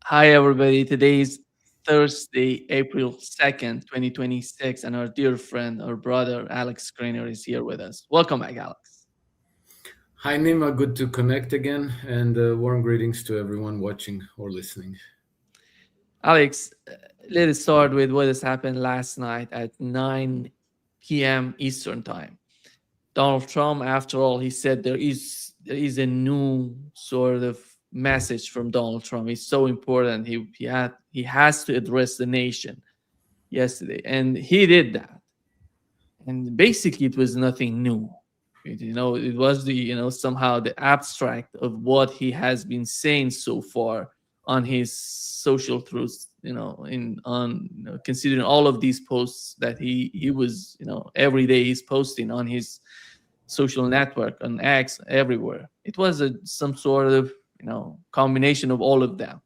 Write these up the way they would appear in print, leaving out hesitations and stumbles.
Hi, everybody. Today is Thursday, April 2nd, 2026, and our dear friend, our brother, Alex Krainer, is here with us. Welcome back, Alex. Hi, Nima. Good to connect again, and warm greetings to everyone watching or listening. Alex, let us start with what has happened last night at 9 p.m. Eastern Time. Donald Trump, after all, he said there is a new sort of message from Donald Trump. It's so important. He has to address the nation yesterday, and he did that. And basically it was nothing new. It was somehow the abstract of what he has been saying so far on his social truths, in on considering all of these posts that he was, every day he's posting on his social network, on X, everywhere. It was some sort of, combination of all of them.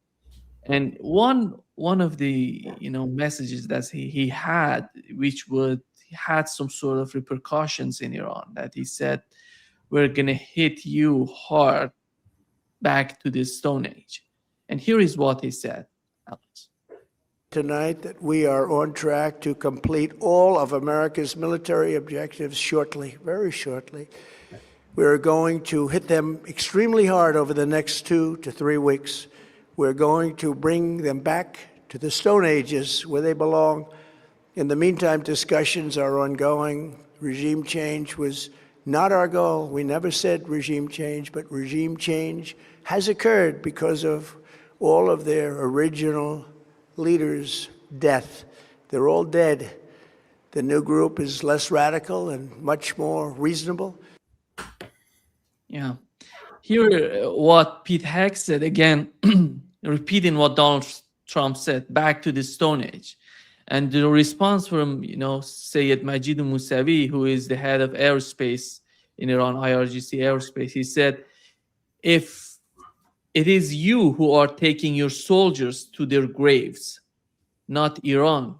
And one of the messages that he had, which would had some sort of repercussions in Iran, that he said, we're gonna hit you hard back to the Stone Age. And here is what he said, Alex. Tonight that we are on track to complete all of America's military objectives shortly, very shortly. We're going to hit them extremely hard over the next 2 to 3 weeks. We're going to bring them back to the Stone Ages where they belong. In the meantime, discussions are ongoing. Regime change was not our goal. We never said regime change, but regime change has occurred because of all of their original leaders' death. They're all dead. The new group is less radical and much more reasonable. Yeah. Here, what Pete Heck said again, repeating what Donald Trump said, back to the Stone Age. And the response from, Sayed Majid Musavi, who is the head of aerospace in Iran, IRGC Aerospace, he said, if it is you who are taking your soldiers to their graves, not Iran,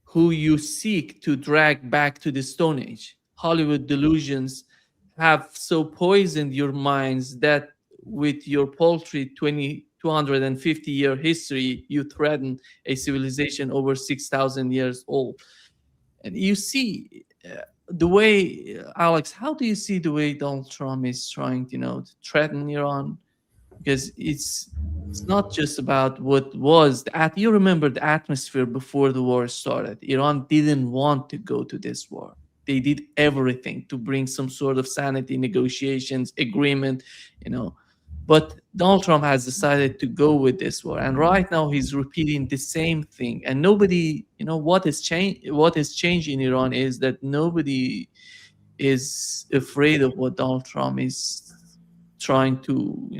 who you seek to drag back to the Stone Age. Hollywood delusions have so poisoned your minds that with your paltry 250-year history, you threaten a civilization over 6,000 years old. And you see the way, Alex, how do you see the way Donald Trump is trying, to threaten Iran? Because it's not just about what was you remember the atmosphere before the war started. Iran didn't want to go to this war. They did everything to bring some sort of sanity, negotiations, agreement, you know but Donald Trump has decided to go with this war, and right now he's repeating the same thing. And nobody, what has changed in Iran is that nobody is afraid of what Donald Trump is trying to,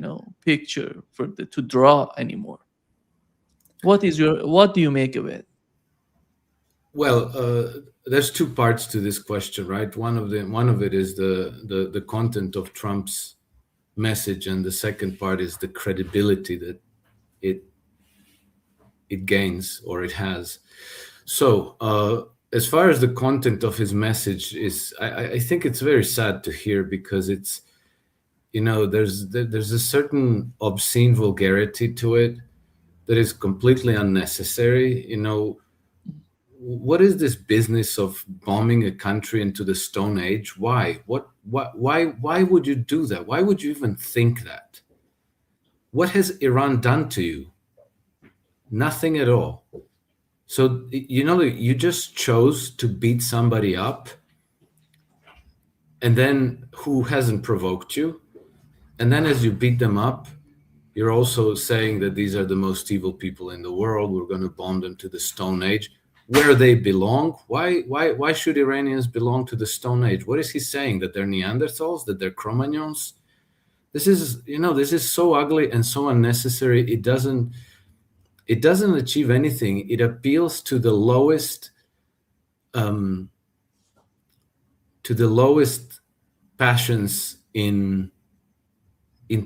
picture to draw anymore. What do you make of it? Well, there's two parts to this question, right? One of it is the content of Trump's message, and the second part is the credibility that it it gains or it has. So, as far as the content of his message is, I think it's very sad to hear, because it's, there's a certain obscene vulgarity to it that is completely unnecessary. What is this business of bombing a country into the Stone Age? Why? Why would you do that? Why would you even think that? What has Iran done to you? Nothing at all. So, you just chose to beat somebody up, and then who hasn't provoked you. And then as you beat them up, you're also saying that these are the most evil people in the world. We're going to bomb them to the Stone Age, where they belong. Why should Iranians belong to the Stone Age? What is he saying? That they're Neanderthals? That they're Cro-Magnons? This is so ugly and so unnecessary. It doesn't achieve anything. It appeals to the lowest passions in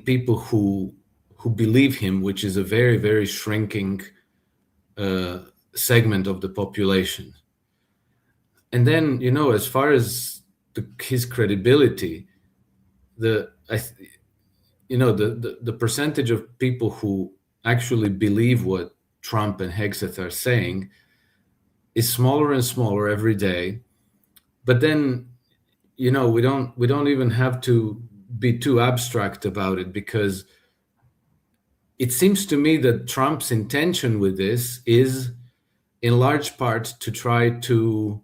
people who believe him, which is a very, very shrinking segment of the population. And then, as far as his credibility, the percentage of people who actually believe what Trump and Hegseth are saying is smaller and smaller every day. But then, we don't even have to be too abstract about it, because it seems to me that Trump's intention with this is in large part to try to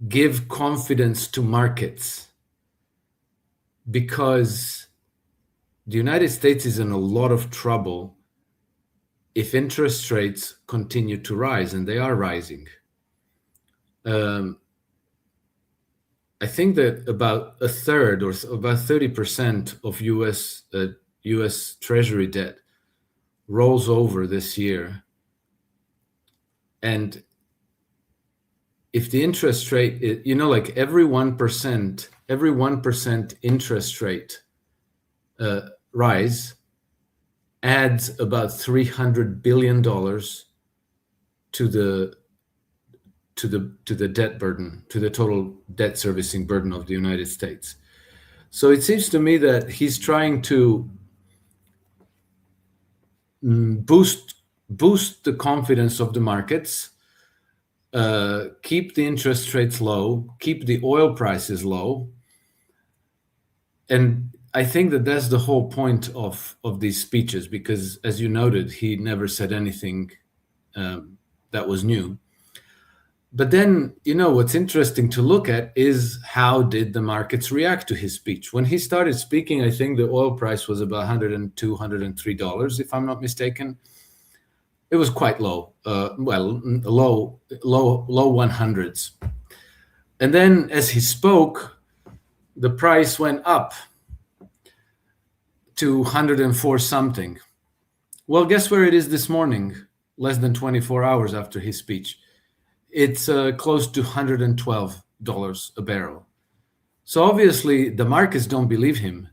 give confidence to markets, because the United States is in a lot of trouble if interest rates continue to rise, and they are rising. I think that about a third, or about 30% of US Treasury debt rolls over this year. And if the interest rate, like every 1% interest rate rise adds about $300 billion to the debt burden, to the total debt servicing burden of the United States. So it seems to me that he's trying to boost the confidence of the markets, keep the interest rates low, keep the oil prices low. And I think that that's the whole point of these speeches, because as you noted, he never said anything that was new. But then, what's interesting to look at is how did the markets react to his speech? When he started speaking, I think the oil price was about $102, $103, if I'm not mistaken. It was quite low, low 100s. And then as he spoke, the price went up to 104 something. Well, guess where it is this morning, less than 24 hours after his speech? It's close to $112 a barrel. So obviously the markets don't believe him.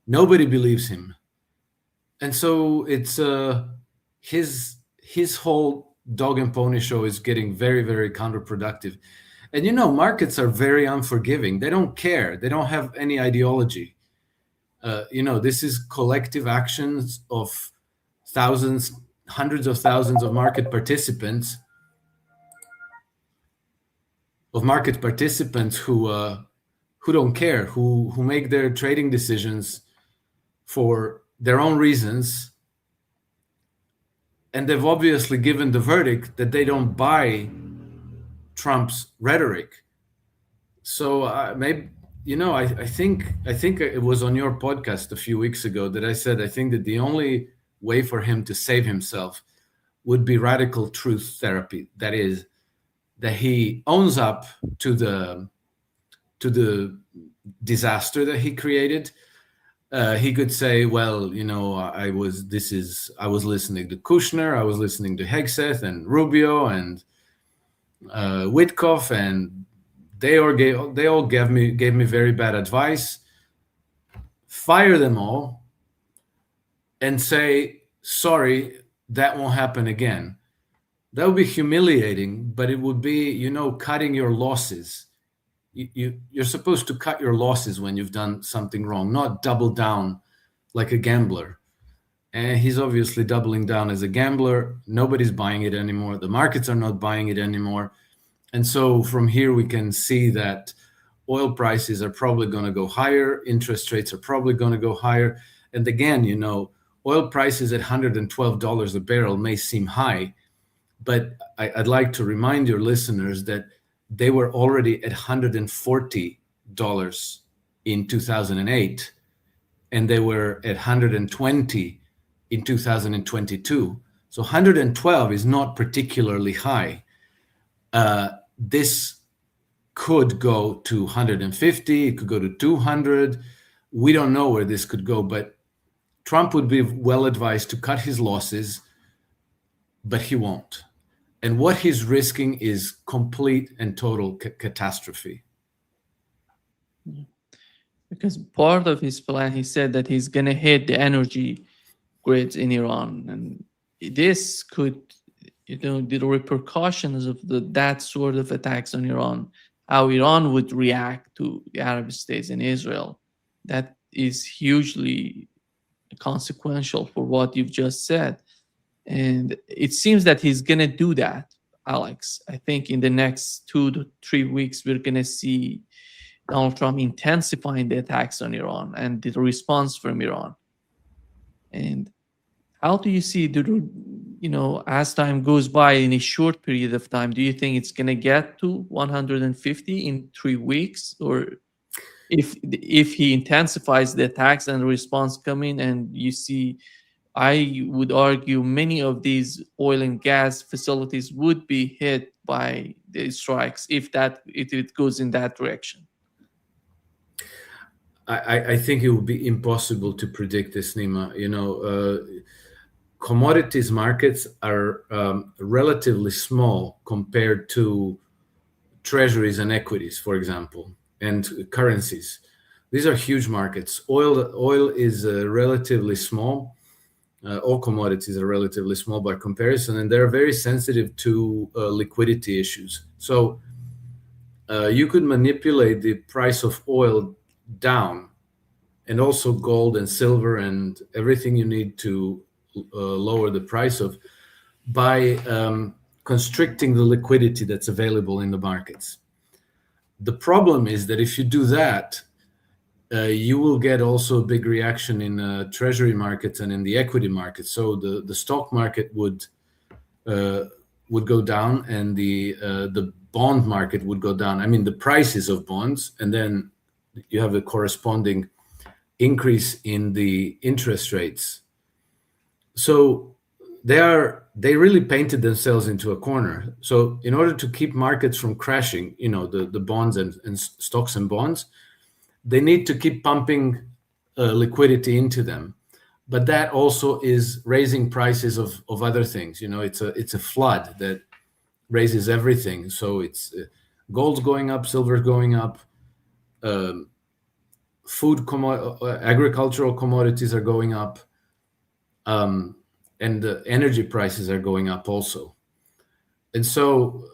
Nobody believes him. And so it's his whole dog and pony show is getting very, very counterproductive. And markets are very unforgiving. They don't care. They don't have any ideology. This is collective actions of thousands, hundreds of thousands of market participants who don't care, who make their trading decisions for their own reasons. And they've obviously given the verdict that they don't buy Trump's rhetoric. So maybe, I think it was on your podcast a few weeks ago that I said I think that the only way for him to save himself would be radical truth therapy. That is, that he owns up to the disaster that he created. He could say, well, I was listening to Kushner, I was listening to Hegseth and Rubio and Witkoff, and they all gave me very bad advice. Fire them all and say, sorry, that won't happen again. That would be humiliating, but it would be, cutting your losses. You're supposed to cut your losses when you've done something wrong, not double down like a gambler. And he's obviously doubling down as a gambler. Nobody's buying it anymore. The markets are not buying it anymore. And so from here, we can see that oil prices are probably going to go higher. Interest rates are probably going to go higher. And again, oil prices at $112 a barrel may seem high, but I'd like to remind your listeners that they were already at $140 in 2008, and they were at $120 in 2022. So 112 is not particularly high. This could go to 150, it could go to 200. We don't know where this could go, but Trump would be well advised to cut his losses, but he won't. And what he's risking is complete and total catastrophe. Because part of his plan, he said that he's going to hit the energy grids in Iran. And this could, the repercussions of that sort of attacks on Iran, how Iran would react to the Arab states and Israel, that is hugely consequential for what you've just said. And it seems that he's going to do that, Alex. I think in the next 2 to 3 weeks, we're going to see Donald Trump intensifying the attacks on Iran and the response from Iran. And how do you see, as time goes by in a short period of time, do you think it's going to get to 150 in 3 weeks? Or if he intensifies the attacks and the response coming, and you see, I would argue many of these oil and gas facilities would be hit by the strikes if it goes in that direction. I think it would be impossible to predict this, Nima. Commodities markets are relatively small compared to treasuries and equities, for example, and currencies. These are huge markets. Oil is relatively small. All commodities are relatively small by comparison, and they're very sensitive to liquidity issues. So you could manipulate the price of oil down, and also gold and silver and everything you need to lower the price of, by constricting the liquidity that's available in the markets. The problem is that if you do that, you will get also a big reaction in treasury markets and in the equity market. So the stock market would go down, and the bond market would go down. I mean, the prices of bonds, and then you have a corresponding increase in the interest rates. So they really painted themselves into a corner. So in order to keep markets from crashing, the bonds and stocks and bonds, they need to keep pumping liquidity into them. But that also is raising prices of other things. It's a flood that raises everything. So it's gold's going up, silver's going up, agricultural commodities are going up, and the energy prices are going up also. And so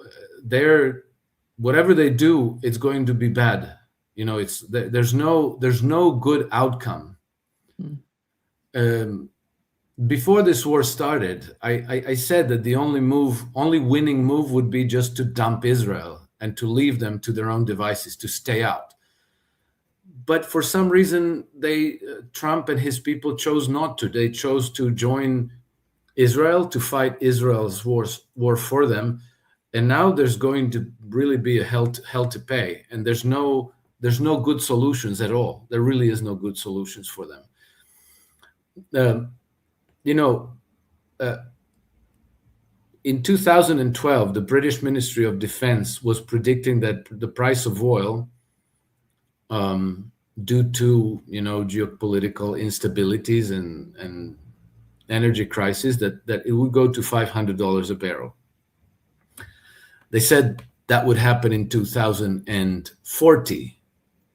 whatever they do, it's going to be bad. There's no good outcome. Before this war started, I said that the only winning move would be just to dump Israel and to leave them to their own devices, to stay out. But for some reason, Trump and his people chose not to. They chose to join Israel, to fight Israel's war for them. And now there's going to really be a hell to pay. And there's no good solutions at all. There really is no good solutions for them. In 2012, the British Ministry of Defense was predicting that the price of oil, due to geopolitical instabilities and energy crisis, that it would go to $500 a barrel. They said that would happen in 2040,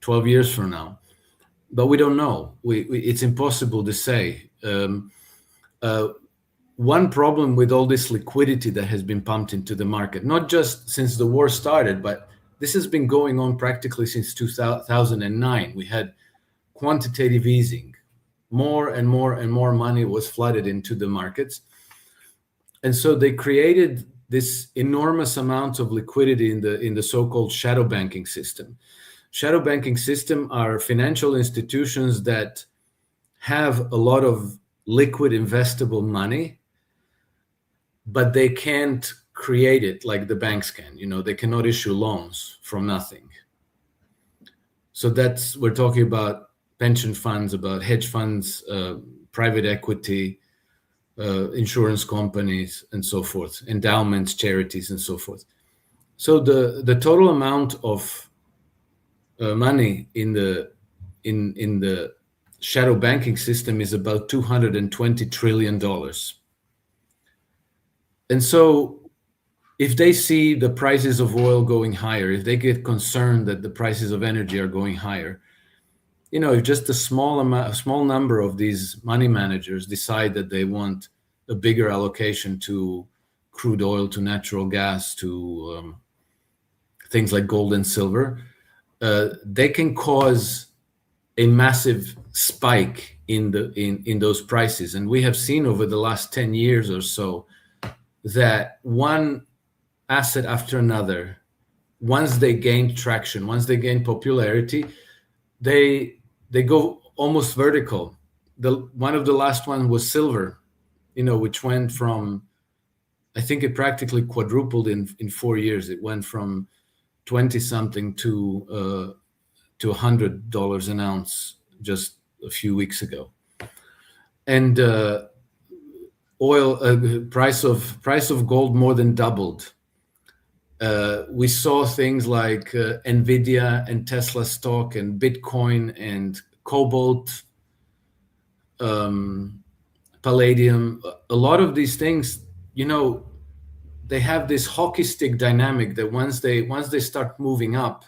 12 years from now, but we don't know. It's impossible to say. One problem with all this liquidity that has been pumped into the market, not just since the war started, but this has been going on practically since 2009. We had quantitative easing. More and more and more money was flooded into the markets. And so they created this enormous amount of liquidity in the so-called shadow banking system. Shadow banking system are financial institutions that have a lot of liquid investable money, but they can't create it like the banks can. They cannot issue loans from nothing. So we're talking about pension funds, about hedge funds, private equity, insurance companies, and so forth, endowments, charities, and so forth. So the total amount of money in the shadow banking system is about $220 trillion. And so if they see the prices of oil going higher, if they get concerned that the prices of energy are going higher, if just a small number of these money managers decide that they want a bigger allocation to crude oil, to natural gas, to things like gold and silver, they can cause a massive spike in those prices. And we have seen over the last 10 years or so that one asset after another, once they gain traction, once they gain popularity, they go almost vertical. One of the last one was silver, which went from, I think it practically quadrupled in 4 years. It went from 20 something to $100 an ounce just a few weeks ago. And oil price of gold more than doubled. We saw things like Nvidia and Tesla stock and Bitcoin and cobalt, palladium. A lot of these things, they have this hockey stick dynamic that once they start moving up,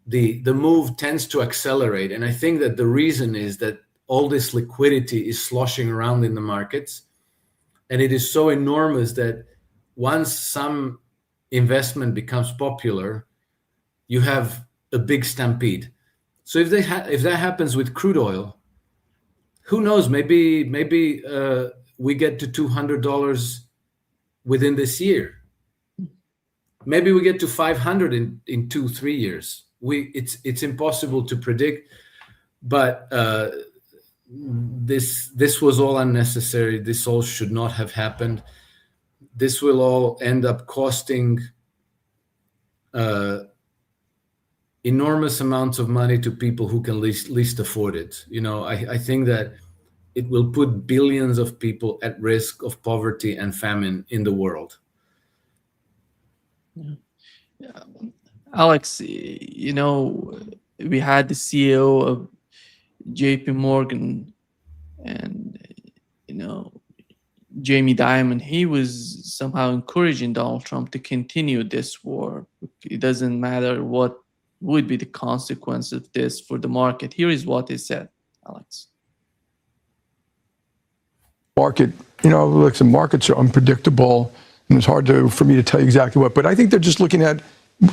the move tends to accelerate. And I think that the reason is that all this liquidity is sloshing around in the markets, and it is so enormous that once some investment becomes popular, you have a big stampede. So if that happens with crude oil, who knows? Maybe we get to $200 within this year. Maybe we get to 500 in 2-3 years. It's impossible to predict, but this was all unnecessary. This all should not have happened. This will all end up costing enormous amounts of money to people who can least afford it. I think that it will put billions of people at risk of poverty and famine in the world. Yeah. Alex, we had the CEO of JP Morgan and, Jamie Dimon. He was somehow encouraging Donald Trump to continue this war. It doesn't matter what would be the consequence of this for the market. Here is what he said, Alex. Market, look, the markets are unpredictable, and it's hard for me to tell you exactly what, but I think they're just looking at,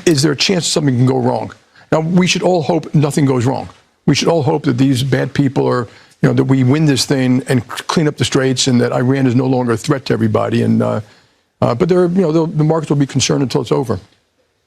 is there a chance something can go wrong? Now, we should all hope nothing goes wrong. We should all hope that these bad people are, that we win this thing and clean up the straits, and that Iran is no longer a threat to everybody. And but the markets will be concerned until it's over.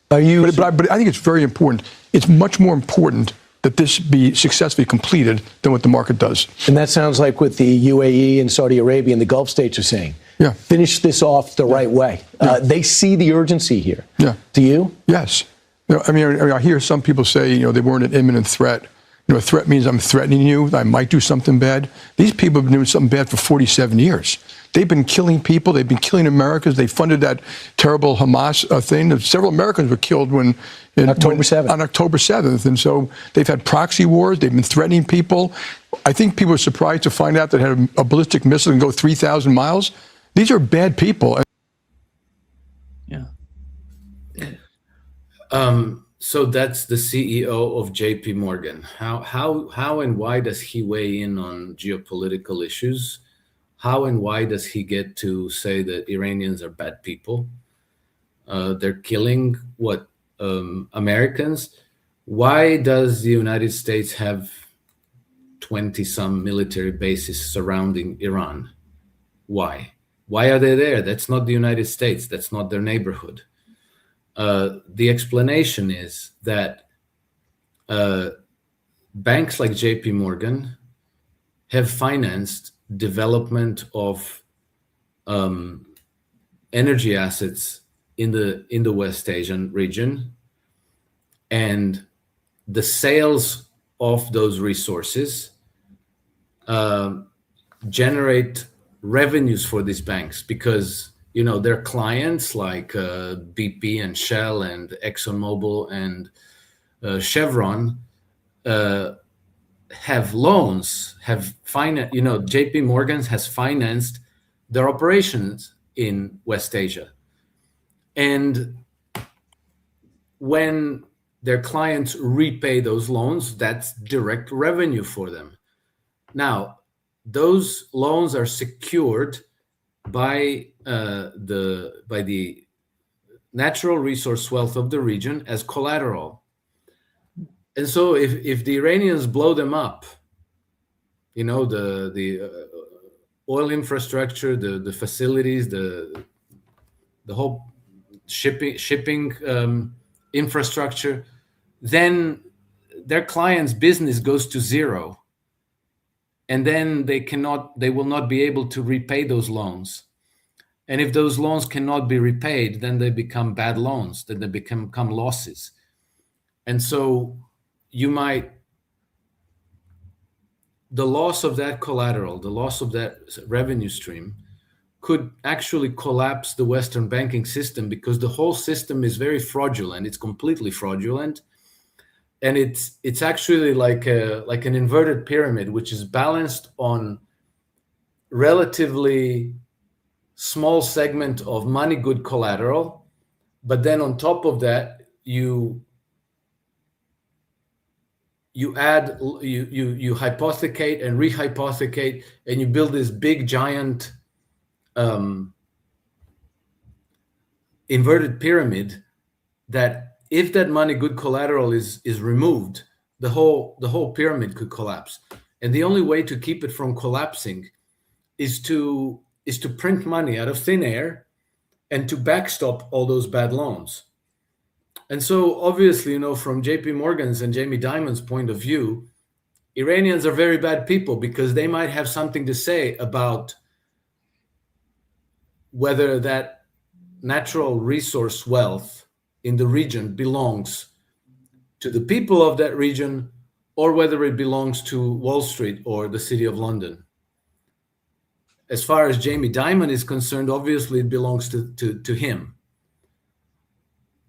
But I think it's very important. It's much more important that this be successfully completed than what the market does. And that sounds like what the UAE and Saudi Arabia and the Gulf states are saying. Yeah. Finish this off the right way. Yeah. They see the urgency here. Yeah. Do you? Yes. I hear some people say, they weren't an imminent threat. A threat means I'm threatening you. I might do something bad. These people have been doing something bad for 47 years. They've been killing people. They've been killing Americans. They funded that terrible Hamas thing. Several Americans were killed on October 7th. And so they've had proxy wars. They've been threatening people. I think people are surprised to find out that had a ballistic missile and go 3,000 miles. These are bad people. Yeah. So that's the CEO of JP Morgan. How and why does he weigh in on geopolitical issues? How and why does he get to say that Iranians are bad people? They're killing Americans. Why does the United States have 20-some military bases surrounding Iran? Why? Why are they there? That's not the United States. That's not their neighborhood. The explanation is that banks like JP Morgan have financed development of energy assets in the West Asian region, and the sales of those resources generate revenues for these banks, because their clients like BP and Shell and ExxonMobil and Chevron have loans, have finance. JP Morgan has financed their operations in West Asia, and when their clients repay those loans, that's direct revenue for them. Now, those loans are secured by the natural resource wealth of the region as collateral. And so if the Iranians blow them up, the oil infrastructure, the facilities, the whole shipping infrastructure, then their client's business goes to zero, and then they will not be able to repay those loans. And if those loans cannot be repaid, then they become bad loans, then they become losses. And so the loss of that collateral, the loss of that revenue stream could actually collapse the Western banking system, because the whole system is very fraudulent. It's completely fraudulent. And it's actually like an inverted pyramid, which is balanced on relatively small segment of money good collateral, but then on top of that you hypothecate and rehypothecate, and you build this big giant inverted pyramid that, if that money good collateral is removed, the whole pyramid could collapse. And the only way to keep it from collapsing is to print money out of thin air and to backstop all those bad loans. And so obviously, from JP Morgan's and Jamie Dimon's point of view, Iranians are very bad people, because they might have something to say about whether that natural resource wealth in the region belongs to the people of that region, or whether it belongs to Wall Street or the City of London. As far as Jamie Dimon is concerned, obviously it belongs to him.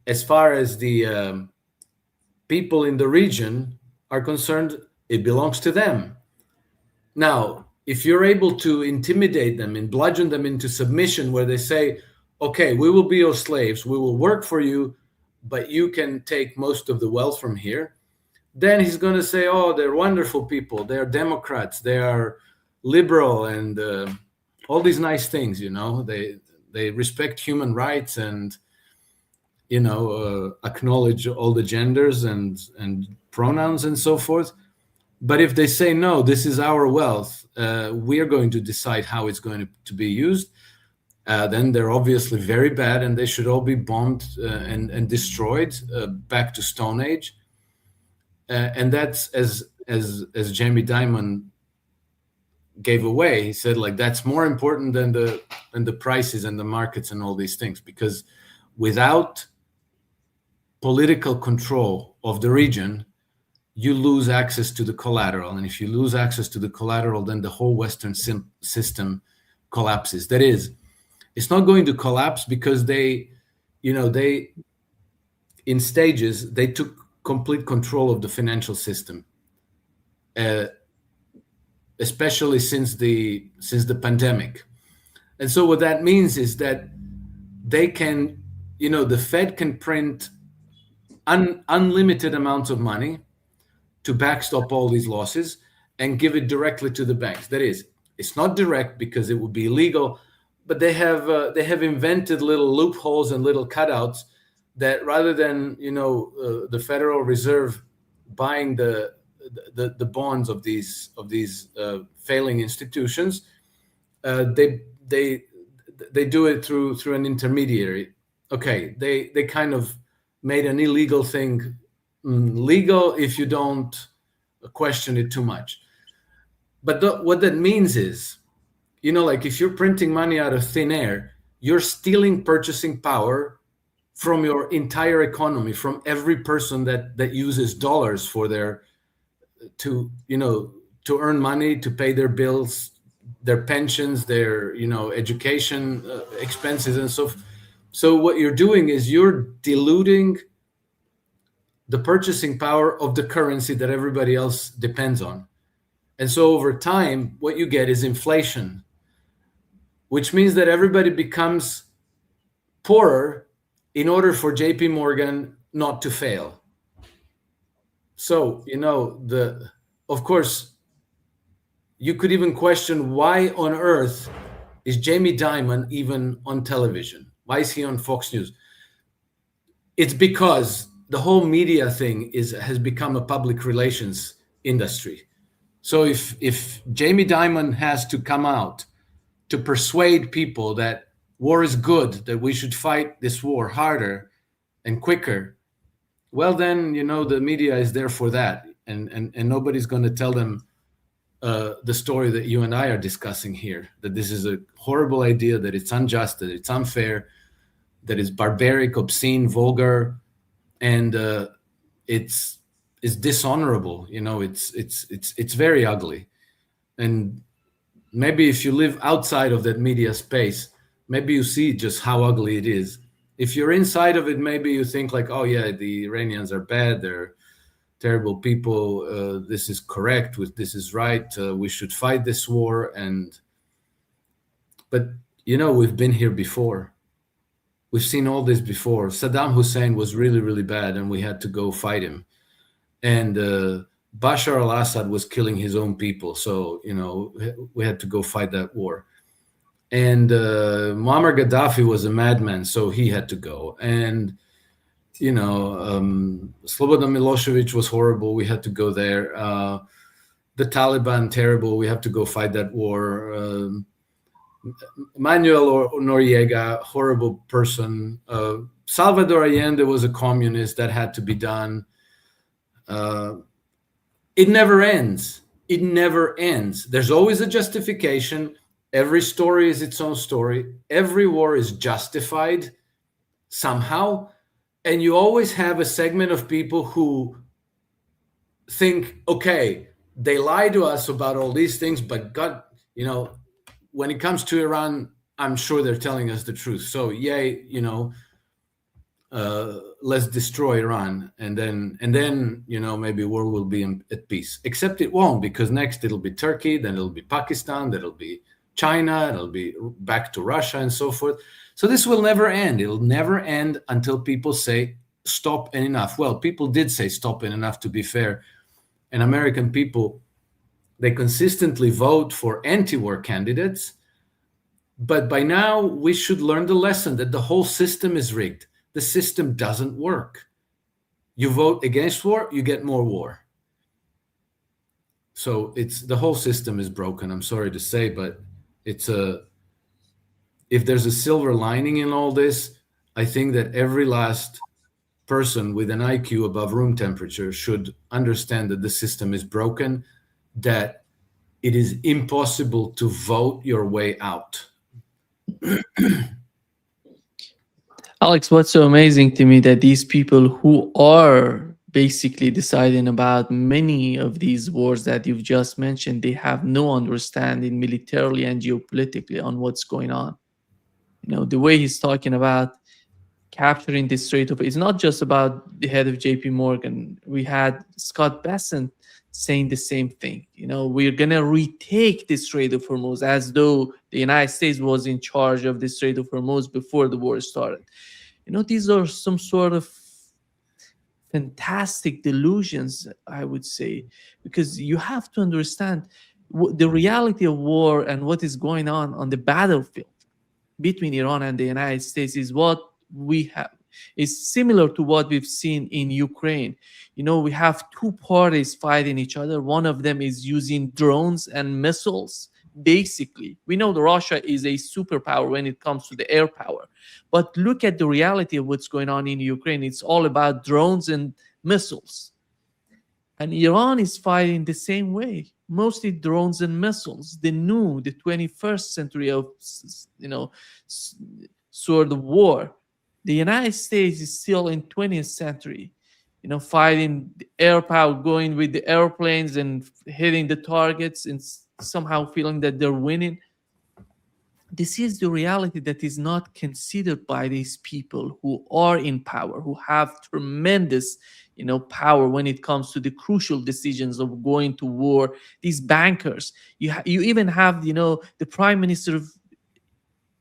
As far as the people in the region are concerned, it belongs to them. Now, if you're able to intimidate them and bludgeon them into submission, where they say, okay, we will be your slaves, we will work for you, but you can take most of the wealth from here, then he's going to say, oh, they're wonderful people, they're Democrats, they are liberal, and all these nice things, they respect human rights and acknowledge all the genders and pronouns and so forth. But if they say, no, this is our wealth, we are going to decide how it's going to be used, then they're obviously very bad, and they should all be bombed and destroyed back to Stone Age. And that's as Jamie Dimon gave away. He said, like, that's more important than the prices and the markets and all these things, because without political control of the region, you lose access to the collateral. And if you lose access to the collateral, then the whole Western system collapses. That is, it's not going to collapse because they in stages, they took complete control of the financial system, especially since the pandemic. And so what that means is that they can, the Fed can print unlimited amounts of money to backstop all these losses and give it directly to the banks. That is, it's not direct because it would be illegal, but they have invented little loopholes and little cutouts that, rather than the Federal Reserve buying the bonds of these failing institutions, they do it through an intermediary. Okay, they kind of made an illegal thing legal if you don't question it too much. But what that means is, like, if you're printing money out of thin air, you're stealing purchasing power from your entire economy, from every person that uses dollars for to earn money, to pay their bills, their pensions, their education expenses, and so what you're doing is you're diluting the purchasing power of the currency that everybody else depends on. And so over time, what you get is inflation, which means that everybody becomes poorer in order for JP Morgan not to fail. So, of course, you could even question, why on earth is Jamie Dimon even on television? Why is he on Fox News? It's because the whole media thing has become a public relations industry. So if Jamie Dimon has to come out to persuade people that war is good, that we should fight this war harder and quicker, well, then, the media is there for that. And nobody's going to tell them the story that you and I are discussing here, that this is a horrible idea, that it's unjust, that it's unfair, that it's barbaric, obscene, vulgar, and it's dishonorable. It's very ugly. And maybe if you live outside of that media space, maybe you see just how ugly it is. If you're inside of it, maybe you think like, oh yeah, the Iranians are bad, they're terrible people, this is correct, this is right, we should fight this war. But we've been here before. We've seen all this before. Saddam Hussein was really, really bad, and we had to go fight him. And Bashar al-Assad was killing his own people, so we had to go fight that war. And Muammar Gaddafi was a madman, so he had to go. And Slobodan Milosevic was horrible, we had to go there. The Taliban, terrible, we have to go fight that war. Manuel Noriega, horrible person. Salvador Allende was a communist, that had to be done. It never ends. It never ends. There's always a justification. Every story is its own story. Every war is justified somehow. And you always have a segment of people who think, okay, they lie to us about all these things, but God, when it comes to Iran, I'm sure they're telling us the truth. So yay, let's destroy Iran, and then maybe world will be at peace. Except it won't, because next it'll be Turkey, then it'll be Pakistan, then it'll be China, it'll be back to Russia, and so forth. So this will never end. It'll never end until people say stop and enough. Well, people did say stop and enough, to be fair. And American people, they consistently vote for anti-war candidates. But by now, we should learn the lesson that the whole system is rigged. The system doesn't work. You vote against war, you get more war. So the whole system is broken. I'm sorry to say, but if there's a silver lining in all this, I think that every last person with an IQ above room temperature should understand that the system is broken, that it is impossible to vote your way out. Alex, what's so amazing to me that these people who are basically deciding about many of these wars that you've just mentioned, they have no understanding militarily and geopolitically on what's going on. The way he's talking about capturing the Strait of, it's not just about the head of JP Morgan. We had Scott Bessent saying the same thing. We're going to retake the Strait of Hormuz, as though the United States was in charge of the Strait of Hormuz before the war started. These are some sort of fantastic delusions, I would say, because you have to understand the reality of war and what is going on the battlefield between Iran and the United States is what we have. It's similar to what we've seen in Ukraine. We have two parties fighting each other. One of them is using drones and missiles. Basically, we know that Russia is a superpower when it comes to the air power. But look at the reality of what's going on in Ukraine. It's all about drones and missiles. And Iran is fighting the same way, mostly drones and missiles. The 21st century of, sort of war. The United States is still in 20th century, fighting the air power, going with the airplanes and hitting the targets and somehow feeling that they're winning. This is the reality that is not considered by these people who are in power, who have tremendous, power when it comes to the crucial decisions of going to war. These bankers, you even have, the Prime Minister of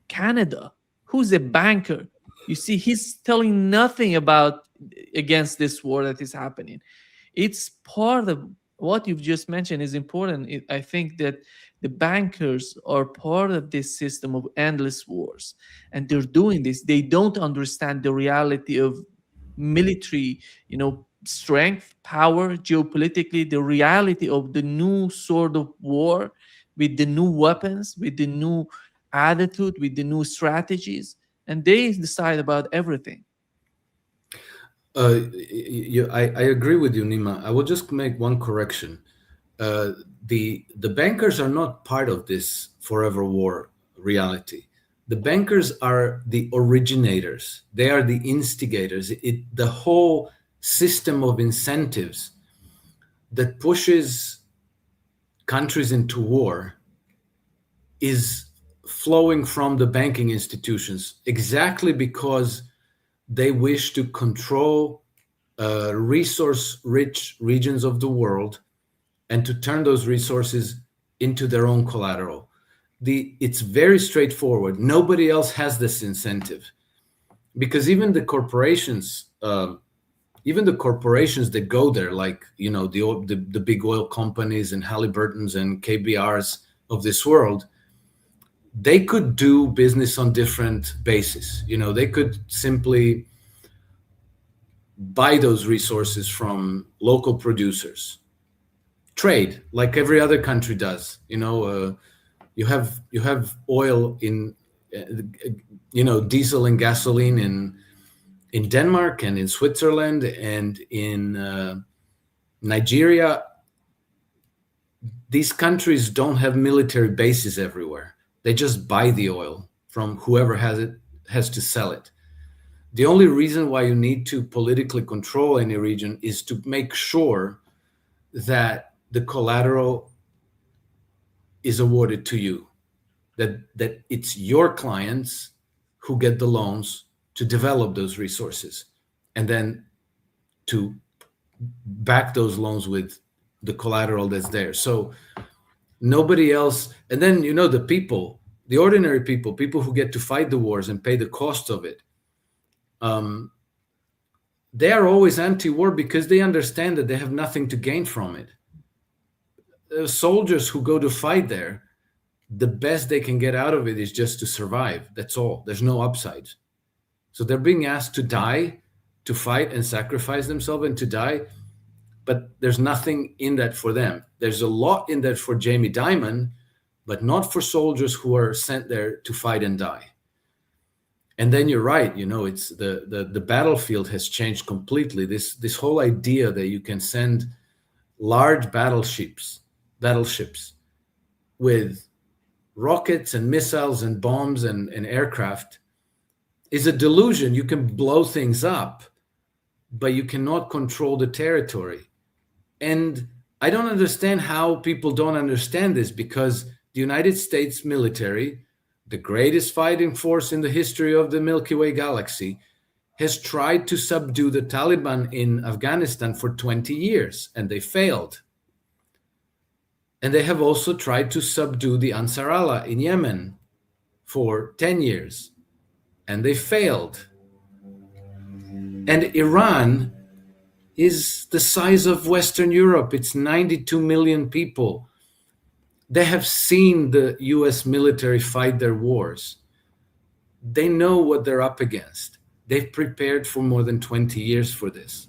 Canada, who's a banker. You see, he's telling nothing against this war that is happening. It's part of what you've just mentioned is important. I think that the bankers are part of this system of endless wars, and they're doing this. They don't understand the reality of military, strength, power, geopolitically, the reality of the new sort of war with the new weapons, with the new attitude, with the new strategies, and they decide about everything. I agree with you, Nima. I will just make one correction. The bankers are not part of this forever war reality. The bankers are the originators. They are the instigators. The whole system of incentives that pushes countries into war is flowing from the banking institutions exactly because they wish to control resource-rich regions of the world and to turn those resources into their own collateral. It's very straightforward. Nobody else has this incentive because even the corporations that go there, like the big oil companies and Halliburtons and KBRs of this world, they could do business on different bases. They could simply buy those resources from local producers, trade like every other country does. You have oil in diesel and gasoline in Denmark and in Switzerland and in Nigeria. These countries don't have military bases everywhere. They just buy the oil from whoever has to sell it. The only reason why you need to politically control any region is to make sure that the collateral is awarded to you, that it's your clients who get the loans to develop those resources and then to back those loans with the collateral that's there. So nobody else, and then the ordinary people who get to fight the wars and pay the cost of it, they are always anti-war because they understand that they have nothing to gain from it. Soldiers who go to fight there, the best they can get out of it is just to survive. That's all. There's no upside. So they're being asked to die, to fight and sacrifice themselves and to die, but there's nothing in that for them. There's a lot in that for Jamie Dimon, but not for soldiers who are sent there to fight and die. And then you're right, it's the battlefield has changed completely. This whole idea that you can send large battleships with rockets and missiles and bombs and aircraft is a delusion. You can blow things up, but you cannot control the territory. And I don't understand how people don't understand this, because the United States military, the greatest fighting force in the history of the Milky Way galaxy, has tried to subdue the Taliban in Afghanistan for 20 years, and they failed. And they have also tried to subdue the Ansar Allah in Yemen for 10 years, and they failed. And Iran is the size of Western Europe. It's 92 million people. They have seen the US military fight their wars. They know what they're up against. They've prepared for more than 20 years for this.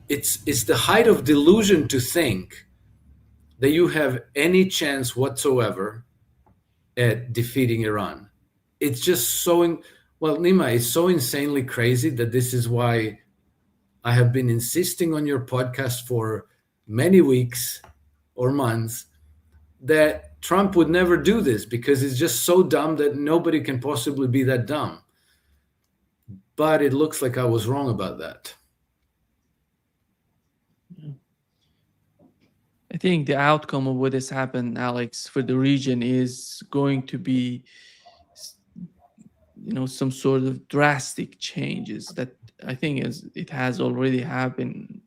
It's the height of delusion to think that you have any chance whatsoever at defeating Iran. It's just so, Nima, it's so insanely crazy that this is why I have been insisting on your podcast for many weeks or months that Trump would never do this, because it's just so dumb that nobody can possibly be that dumb. But it looks like I was wrong about that. I think the outcome of what has happened, Alex, for the region is going to be, some sort of drastic changes that I think it has already happened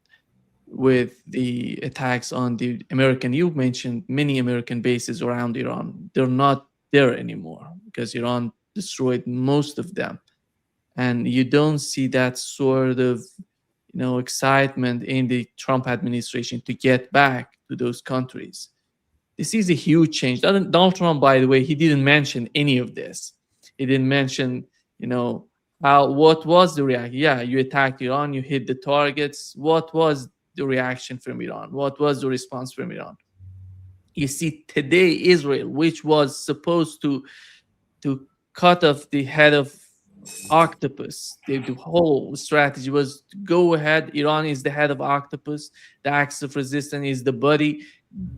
with the attacks on the American. You mentioned many American bases around Iran. They're not there anymore because Iran destroyed most of them. And you don't see that sort of, excitement in the Trump administration to get back to those countries. This is a huge change. Donald Trump, by the way, he didn't mention any of this. He didn't mention, What was the reaction? Yeah, you attacked Iran, you hit the targets. What was the reaction from Iran? What was the response from Iran? You see, today Israel, which was supposed to cut off the head of octopus, the whole strategy was to go ahead. Iran is the head of octopus. The axis of resistance is the body.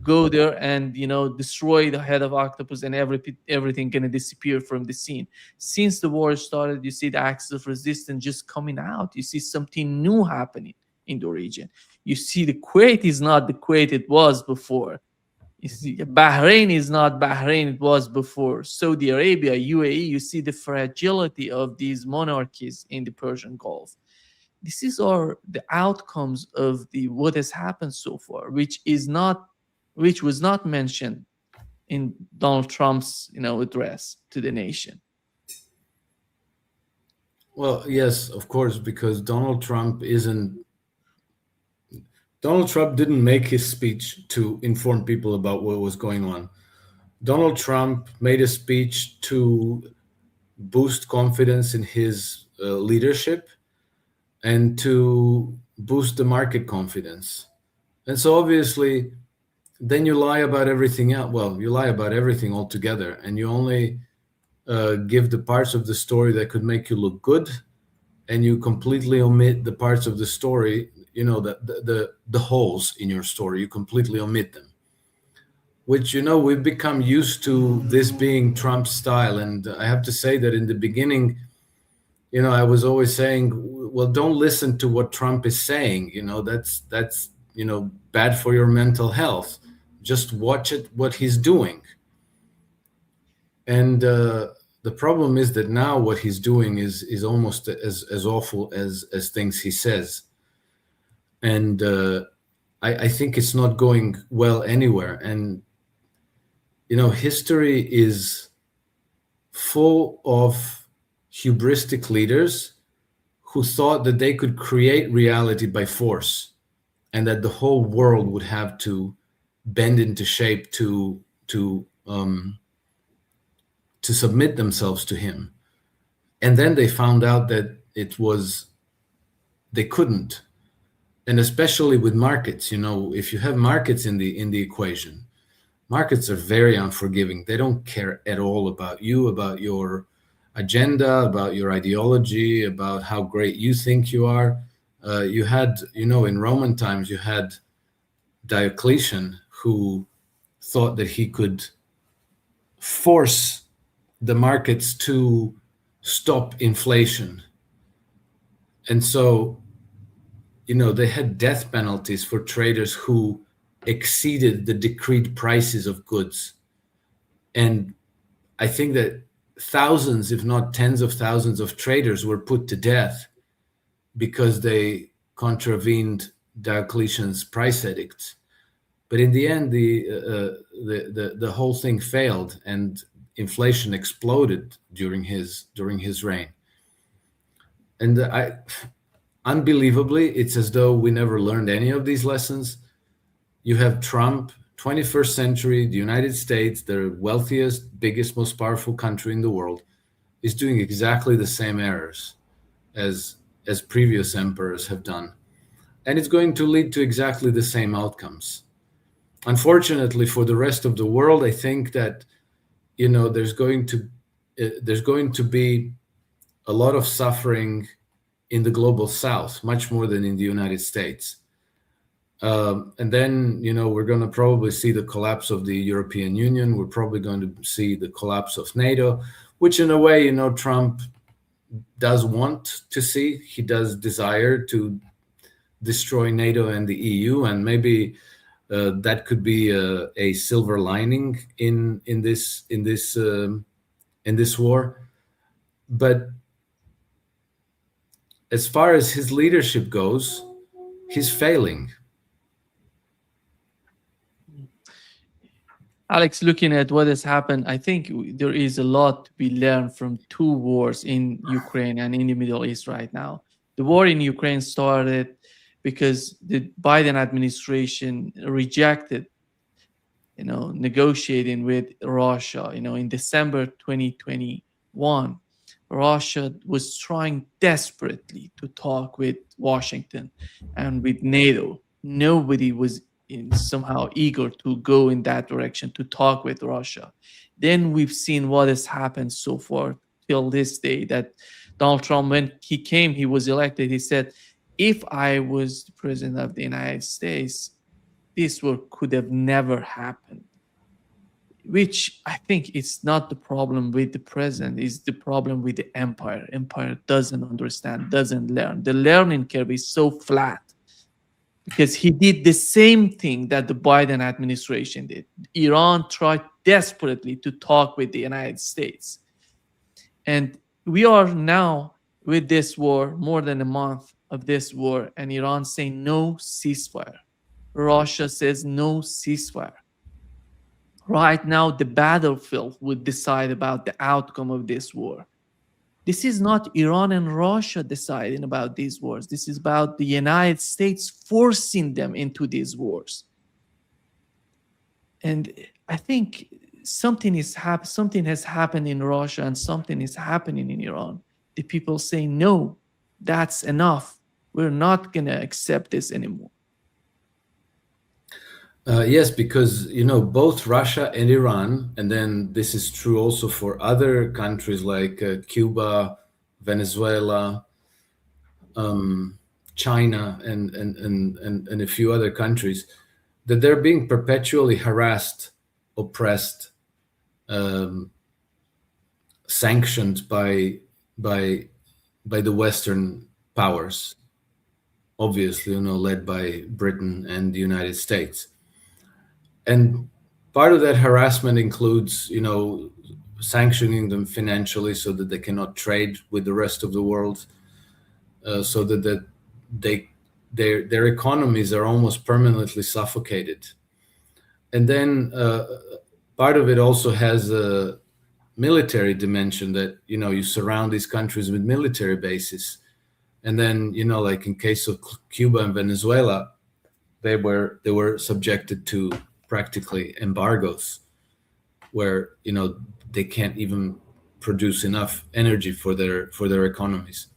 Go there and destroy the head of octopus, and everything gonna disappear from the scene. Since the war started, you see the axis of resistance just coming out. You see something new happening in the region. You see the Kuwait is not the Kuwait it was before. You see, Bahrain is not Bahrain it was before. Saudi Arabia, UAE, you see the fragility of these monarchies in the Persian Gulf. This is all the outcomes of the what has happened so far, which was not mentioned in Donald Trump's address to the nation. Well, yes, of course, because Donald Trump didn't make his speech to inform people about what was going on. Donald Trump made a speech to boost confidence in his leadership and to boost the market confidence. And so obviously, then you lie about everything else. Well, you lie about everything altogether, and you only give the parts of the story that could make you look good, and you completely omit the parts of the story, the holes in your story. You completely omit them, which we've become used to this being Trump's style. And I have to say that in the beginning, I was always saying, well, don't listen to what Trump is saying. That's bad for your mental health. Just watch what he's doing. And the problem is that now what he's doing is almost as awful as things he says. And I think it's not going well anywhere. And history is full of hubristic leaders who thought that they could create reality by force, and that the whole world would have to bend into shape to submit themselves to him. And then they found out that they couldn't. And especially with markets, if you have markets in the equation, markets are very unforgiving. They don't care at all about you, about your agenda, about your ideology, about how great you think you are. You had, in Roman times, you had Diocletian, who thought that he could force the markets to stop inflation. And so, they had death penalties for traders who exceeded the decreed prices of goods. And I think that thousands, if not tens of thousands of traders were put to death because they contravened Diocletian's price edicts. But in the end, the whole thing failed, and inflation exploded during his reign. And unbelievably, it's as though we never learned any of these lessons. You have Trump, 21st century, the United States, the wealthiest, biggest, most powerful country in the world, is doing exactly the same errors as previous emperors have done. And it's going to lead to exactly the same outcomes. Unfortunately, for the rest of the world, I think that there's going to be a lot of suffering in the global South, much more than in the United States. And then, we're going to probably see the collapse of the European Union. We're probably going to see the collapse of NATO, which in a way, Trump does want to see. He does desire to destroy NATO and the EU, and maybe that could be a silver lining in this war. But as far as his leadership goes, he's failing. Alex, looking at what has happened, I think there is a lot to be learned from two wars in Ukraine and in the Middle East right now. The war in Ukraine started because the Biden administration rejected, negotiating with Russia. In December 2021, Russia was trying desperately to talk with Washington and with NATO. Nobody was somehow eager to go in that direction to talk with Russia. Then we've seen what has happened so far till this day, that Donald Trump, when he was elected, he said, if I was the president of the United States, this could have never happened. Which I think it's not the problem with the president, it's the problem with the empire. Empire doesn't understand, doesn't learn. The learning curve is so flat because he did the same thing that the Biden administration did. Iran tried desperately to talk with the United States. And we are now with this war, more than a month of this war, and Iran saying no ceasefire. Russia says no ceasefire. Right now, the battlefield would decide about the outcome of this war. This is not Iran and Russia deciding about these wars. This is about the United States forcing them into these wars. And I think something has happened in Russia and something is happening in Iran. The people say, no, that's enough. We're not going to accept this anymore. Yes, because both Russia and Iran, and then this is true also for other countries like Cuba, Venezuela, China, and a few other countries, that they're being perpetually harassed, oppressed, sanctioned by the Western powers, obviously, led by Britain and the United States. And part of that harassment includes, sanctioning them financially so that they cannot trade with the rest of the world, so that their economies are almost permanently suffocated. And then part of it also has a military dimension that, you surround these countries with military bases. And then, like in case of Cuba and Venezuela, they were subjected to practically embargoes where they can't even produce enough energy for their economies.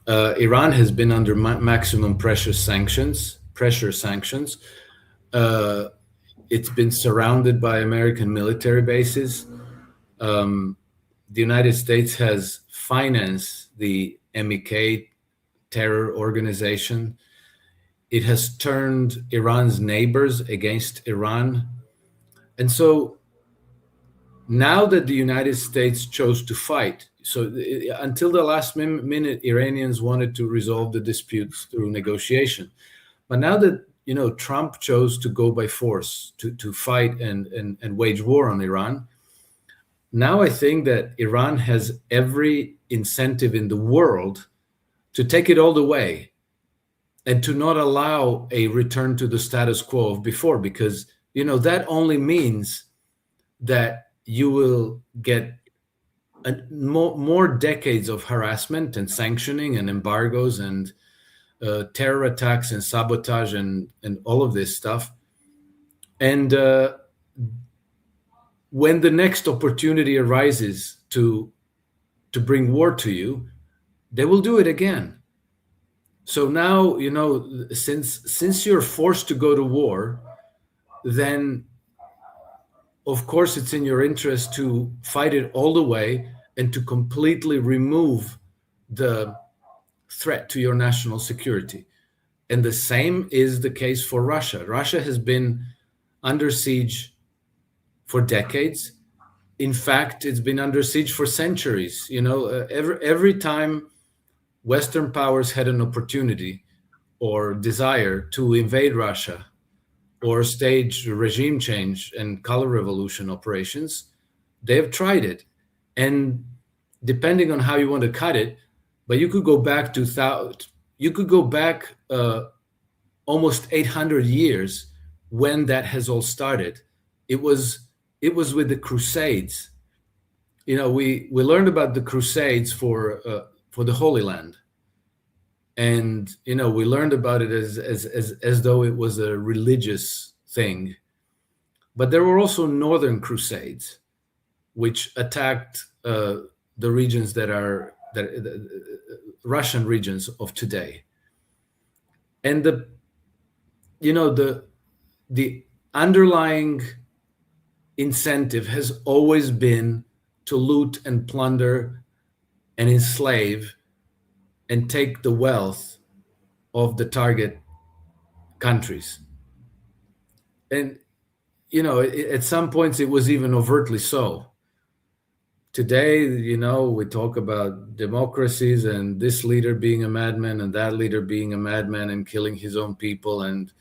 Iran has been under maximum pressure sanctions. It's been surrounded by American military bases. The United States has financed the MEK terror organization. It has turned Iran's neighbors against Iran. And so now that the United States chose to fight, so until the last minute, Iranians wanted to resolve the disputes through negotiation. But now that, Trump chose to go by force to fight and wage war on Iran, now I think that Iran has every incentive in the world to take it all the way and to not allow a return to the status quo of before, because, that only means that you will get more decades of harassment and sanctioning and embargoes and terror attacks and sabotage and all of this stuff. And when the next opportunity arises to bring war to you, they will do it again. So now, since you're forced to go to war, then of course it's in your interest to fight it all the way and to completely remove the threat to your national security. And the same is the case for Russia. Russia has been under siege for decades. In fact, it's been under siege for centuries. Every time Western powers had an opportunity or desire to invade Russia or stage regime change and color revolution operations, they have tried it. And depending on how you want to cut it, but you could go back almost 800 years when that has all started. It was with the Crusades. We learned about the Crusades for the Holy Land, and we learned about it as though it was a religious thing. But there were also Northern Crusades, which attacked the regions that are Russian regions of today. And the underlying incentive has always been to loot and plunder and enslave and take the wealth of the target countries. And at some points it was even overtly so. Today, we talk about democracies and this leader being a madman and that leader being a madman and killing his own people and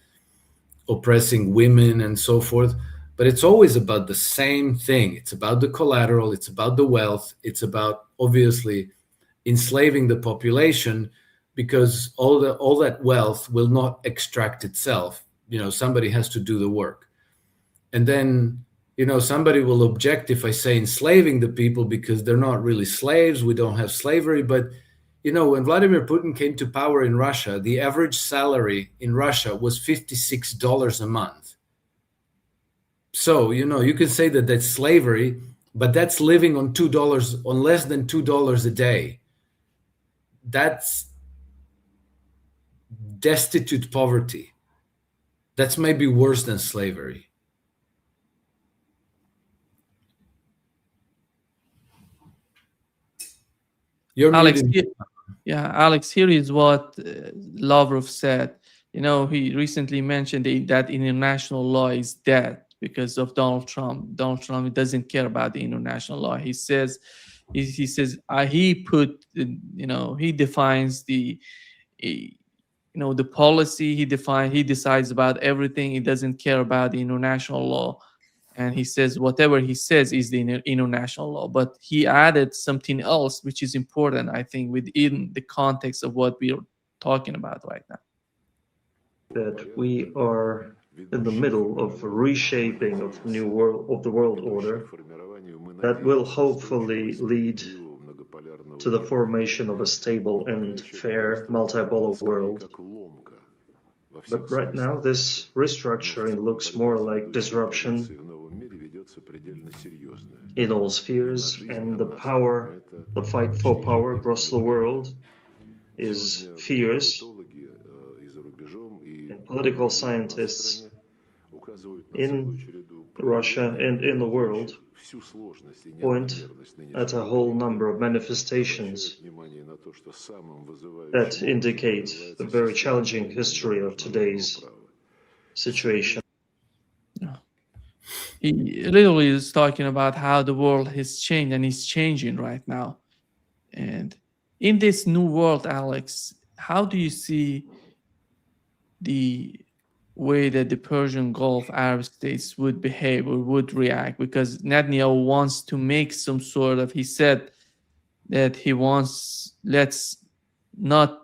oppressing women and so forth. But it's always about the same thing. It's about the collateral. It's about the wealth. It's about, obviously, enslaving the population, because all that wealth will not extract itself. Somebody has to do the work. And then somebody will object if I say enslaving the people, because they're not really slaves. We don't have slavery. But, when Vladimir Putin came to power in Russia, the average salary in Russia was $56 a month. So, you can say that that's slavery, but that's living on $2, on less than $2 a day. That's destitute poverty. That's maybe worse than slavery. You're Alex, muted. Alex, here is what Lavrov said. He recently mentioned that international law is dead because of Donald Trump. Donald Trump doesn't care about the international law. He says, he defines the policy. He decides about everything. He doesn't care about the international law. And he says whatever he says is the international law. But he added something else, which is important, I think, within the context of what we're talking about right now. That we are in the middle of a reshaping of the new world, of the world order, that will hopefully lead to the formation of a stable and fair multipolar world. But right now, this restructuring looks more like disruption in all spheres, and the fight for power across the world is fierce. And political scientists in Russia and in the world point at a whole number of manifestations that indicate the very challenging history of today's situation. He literally is talking about how the world has changed and is changing right now. And in this new world, Alex, how do you see the way that the Persian Gulf Arab states would behave or would react? Because Netanyahu wants to make some sort of, he said that he wants, let's not,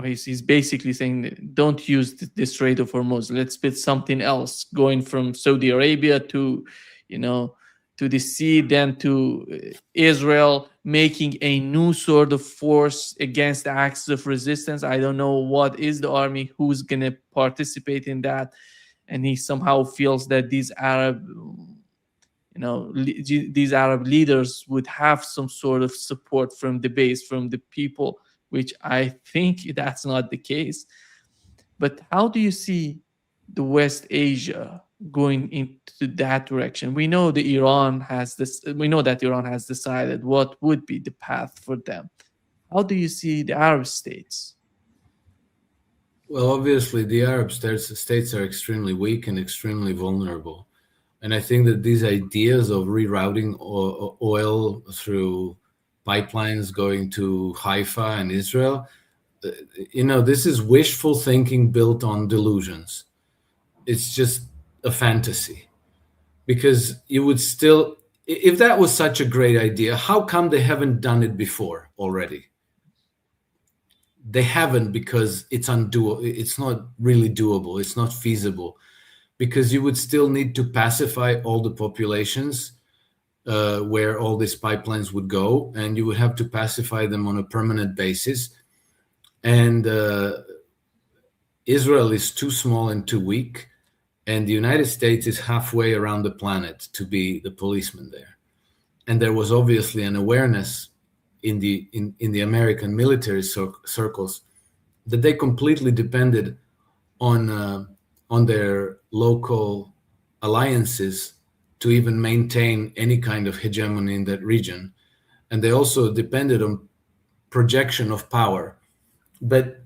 he's basically saying, don't use the Strait of Hormuz. Let's build something else, going from Saudi Arabia to, to the sea, then to Israel, making a new sort of force against the axis of resistance. I don't know what is the army, who's going to participate in that. And he somehow feels that these Arab leaders would have some sort of support from the base, from the people, which I think that's not the case. But how do you see the West Asia going into that direction? We know that Iran has decided what would be the path for them. How do you see the Arab states? Well, obviously, the Arab states are extremely weak and extremely vulnerable. And I think that these ideas of rerouting oil through pipelines going to Haifa and Israel, this is wishful thinking built on delusions. It's just a fantasy. Because you would still, if that was such a great idea, how come they haven't done it before already? They haven't, because it's it's not really doable. It's not feasible, because you would still need to pacify all the populations where all these pipelines would go, and you would have to pacify them on a permanent basis. And Israel is too small and too weak, and the United States is halfway around the planet to be the policeman there. and there was obviously an awareness in the American military circles that they completely depended on their local alliances to even maintain any kind of hegemony in that region, and they also depended on projection of power. But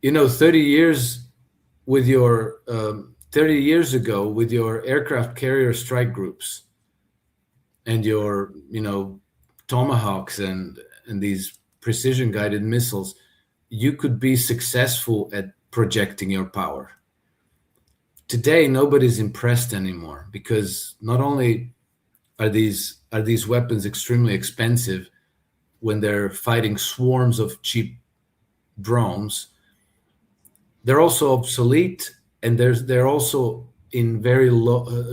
30 years with your 30 years ago with your aircraft carrier strike groups and your tomahawks and these precision guided missiles, you could be successful at projecting your power. Today nobody's impressed anymore, because not only are these weapons extremely expensive when they're fighting swarms of cheap drones, they're also obsolete, and they're also in very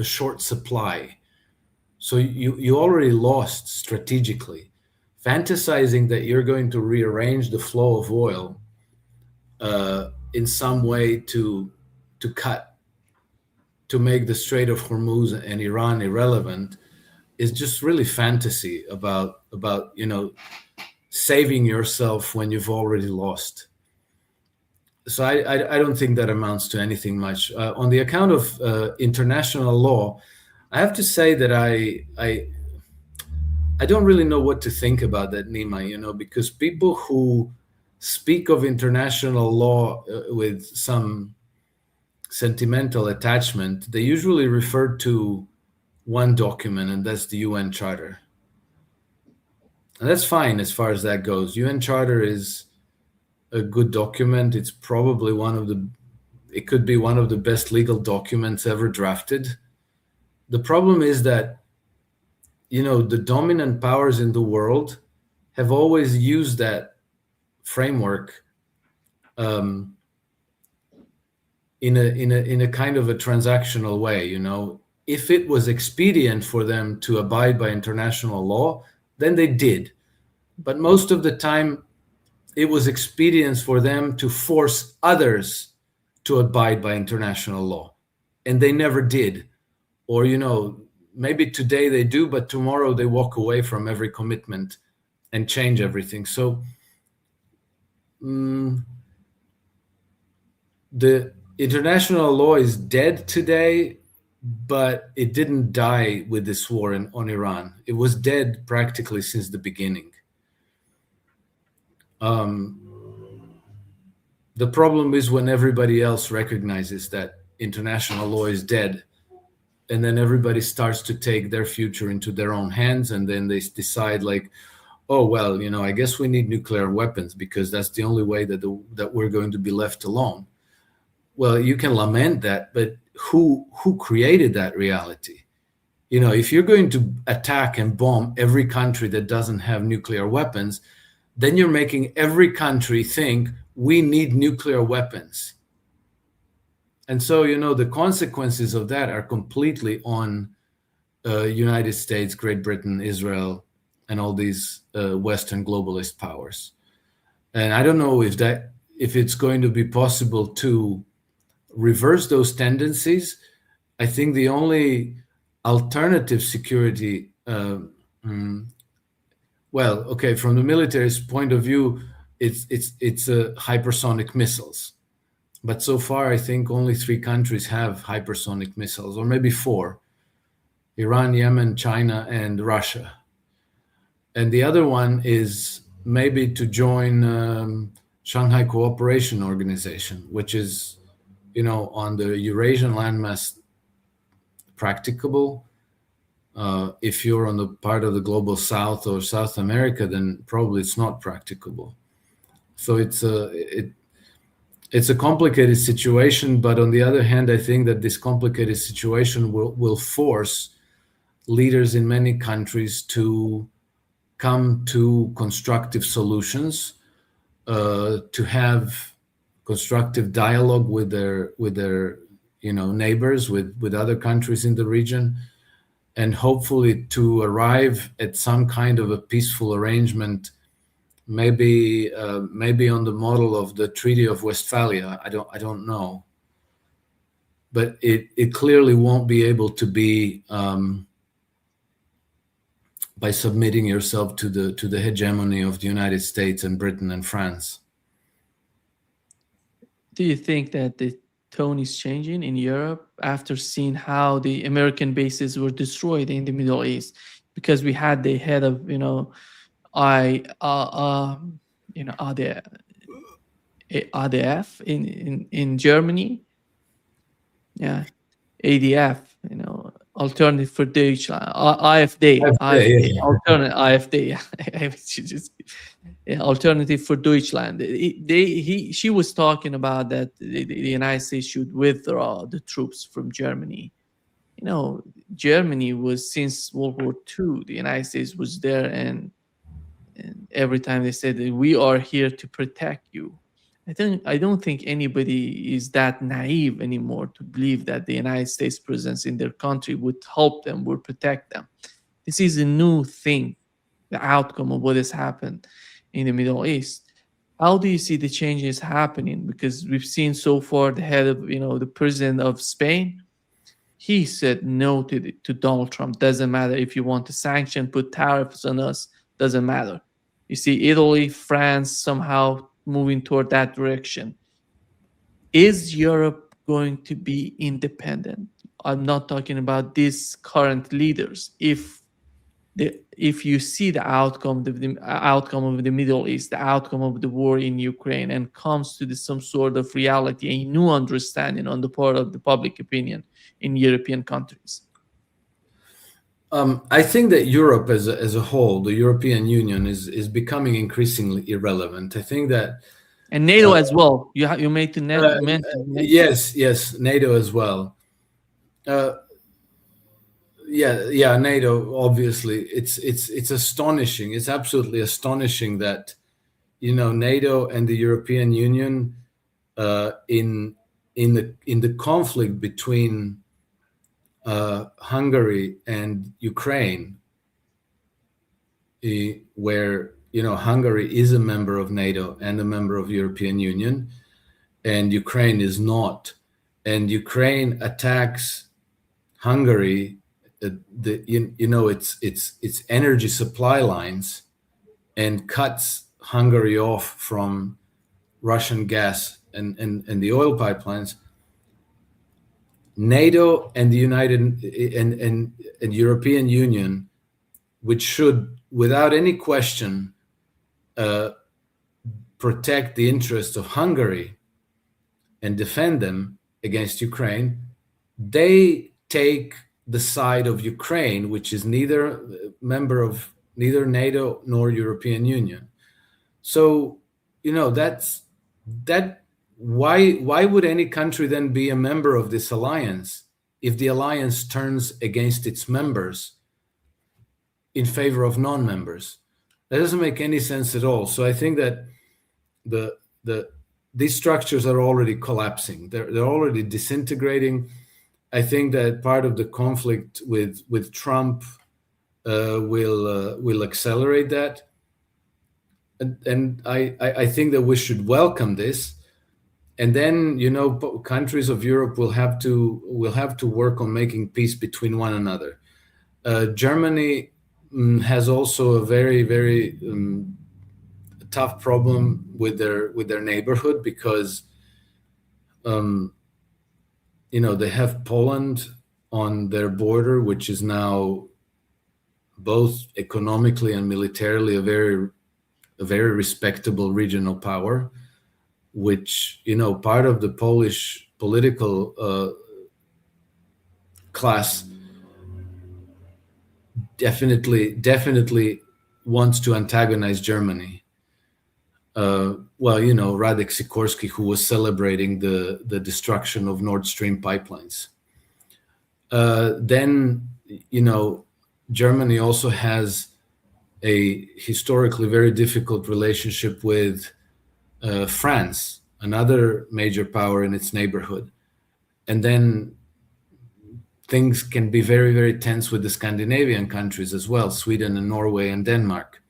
short supply. So you already lost strategically. Fantasizing that you're going to rearrange the flow of oil in some way to make the Strait of Hormuz and Iran irrelevant is just really fantasy about saving yourself when you've already lost. So I don't think that amounts to anything much. On the account of international law, I have to say that I don't really know what to think about that, Nima, because people who speak of international law with some sentimental attachment, they usually refer to one document, and that's the UN Charter. And that's fine as far as that goes. UN Charter is a good document. It's probably it could be one of the best legal documents ever drafted. The problem is that, the dominant powers in the world have always used that framework in a kind of a transactional way. If it was expedient for them to abide by international law, then they did. But most of the time, it was expedient for them to force others to abide by international law, and they never did. Or, maybe today they do, but tomorrow they walk away from every commitment and change everything. So the international law is dead today, but it didn't die with this war on Iran. It was dead practically since the beginning. The problem is when everybody else recognizes that international law is dead, and then everybody starts to take their future into their own hands, and then they decide like, oh, well, I guess we need nuclear weapons because that's the only way that we're going to be left alone. Well, you can lament that, but who created that reality? If you're going to attack and bomb every country that doesn't have nuclear weapons, then you're making every country think we need nuclear weapons. And so, the consequences of that are completely on United States, Great Britain, Israel, and all these Western globalist powers. And I don't know if it's going to be possible to reverse those tendencies. I think the only alternative security, from the military's point of view, it's hypersonic missiles. But so far, I think only 3 countries have hypersonic missiles, or maybe 4: Iran, Yemen, China, and Russia. And the other one is maybe to join Shanghai Cooperation Organization, which is, on the Eurasian landmass practicable. If you're on the part of the global South or South America, then probably it's not practicable. So it's a complicated situation, but on the other hand, I think that this complicated situation will force leaders in many countries to come to constructive solutions, to have constructive dialogue with their neighbors, with other countries in the region, and hopefully to arrive at some kind of a peaceful arrangement. Maybe on the model of the Treaty of Westphalia. I don't know, but it clearly won't be able to be by submitting yourself to the hegemony of the United States and Britain and France. Do you think that the tone is changing in Europe after seeing how the American bases were destroyed in the Middle East? Because we had the head of, I, the ADF in Germany, yeah, ADF, Alternative for Deutschland, AfD, Yeah. alternate AfD, yeah, Alternative for Deutschland. She was talking about that the United States should withdraw the troops from Germany. Germany was, since World War II, the United States was there, and every time they said that we are here to protect you. I don't think anybody is that naive anymore to believe that the United States presence in their country would help them, would protect them. This is a new thing, the outcome of what has happened in the Middle East. How do you see the changes happening? Because we've seen so far the head of, the president of Spain, he said no to Donald Trump. Doesn't matter if you want to sanction, put tariffs on us, doesn't matter. You see Italy, France somehow moving toward that direction. Is Europe going to be independent? I'm not talking about these current leaders. If you see the outcome of the Middle East, the outcome of the war in Ukraine, and comes to some sort of reality, a new understanding on the part of the public opinion in European countries. I think that Europe as a whole, the European Union, is becoming increasingly irrelevant. I think that, and NATO as well. You made to mention yes, NATO as well. Yeah, NATO. Obviously, it's astonishing. It's absolutely astonishing that NATO and the European Union in the conflict between Hungary and Ukraine, where Hungary is a member of NATO and a member of the European Union, and Ukraine is not, and Ukraine attacks Hungary, its energy supply lines, and cuts Hungary off from Russian gas and the oil pipelines. NATO and the and European Union, which should, without any question, protect the interests of Hungary and defend them against Ukraine, they take the side of Ukraine, which is neither member of neither NATO nor European Union. So, why would any country then be a member of this alliance if the alliance turns against its members in favor of non-members? That doesn't make any sense at all. So I think that these structures are already collapsing. They're already disintegrating. I think that part of the conflict with Trump will accelerate that, and I think that we should welcome this. And then countries of Europe will have to work on making peace between one another. Germany has also a very, very tough problem with their neighborhood, because they have Poland on their border, which is now both economically and militarily a very respectable regional power, which part of the Polish political class definitely wants to antagonize Germany. Radek Sikorski, who was celebrating the destruction of Nord Stream pipelines. Then Germany also has a historically very difficult relationship with France, another major power in its neighborhood. And then things can be very, very tense with the Scandinavian countries as well, Sweden and Norway and Denmark.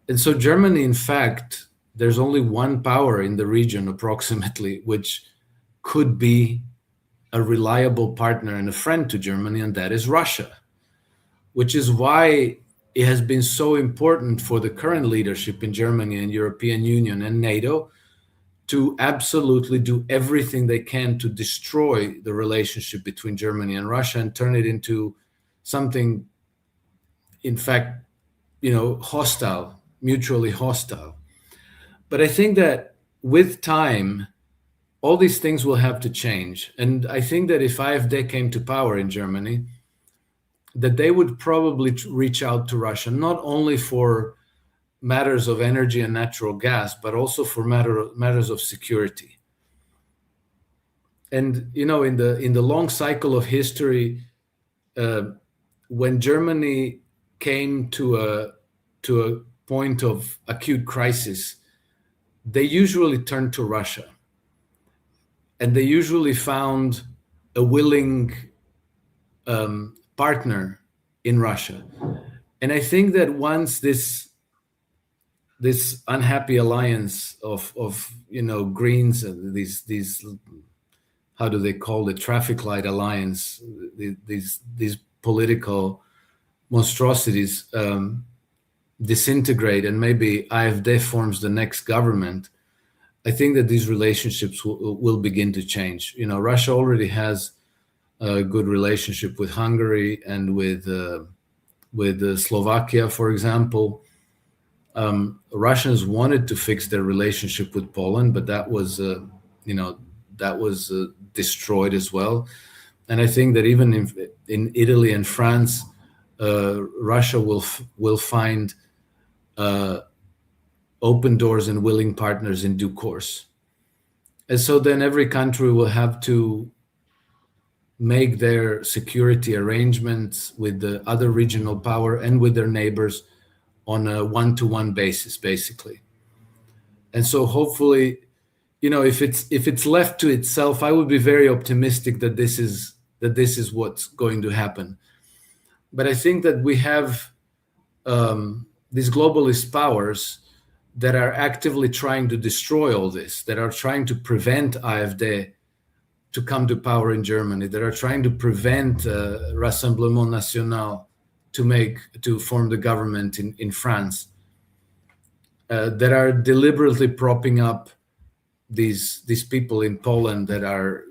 And so Germany, in fact, there's only one power in the region approximately, which could be a reliable partner and a friend to Germany, and that is Russia, which is why it has been so important for the current leadership in Germany and European Union and NATO to absolutely do everything they can to destroy the relationship between Germany and Russia and turn it into something, in fact, hostile, mutually hostile. But I think that with time, all these things will have to change. And I think that if AfD came to power in Germany, that they would probably reach out to Russia, not only for matters of energy and natural gas, but also for matters of security. And in the long cycle of history, when Germany came to a point of acute crisis, they usually turned to Russia, and they usually found a willing partner in Russia. And I think that once this unhappy alliance of Greens and these how do they call it, traffic light alliance, these political monstrosities disintegrate and maybe AfD forms the next government, I think that these relationships will begin to change. Russia already has a good relationship with Hungary and with Slovakia, for example. Russians wanted to fix their relationship with Poland, but that was destroyed as well. And I think that even in Italy and France, Russia will find open doors and willing partners in due course. And so then every country will have to make their security arrangements with the other regional power and with their neighbors on a one-to-one basis, basically. And so hopefully, if it's left to itself, I would be very optimistic that this is what's going to happen. But I think that we have these globalist powers that are actively trying to destroy all this, that are trying to prevent AfD to come to power in Germany, that are trying to prevent Rassemblement National to form the government in France, that are deliberately propping up these people in Poland that are,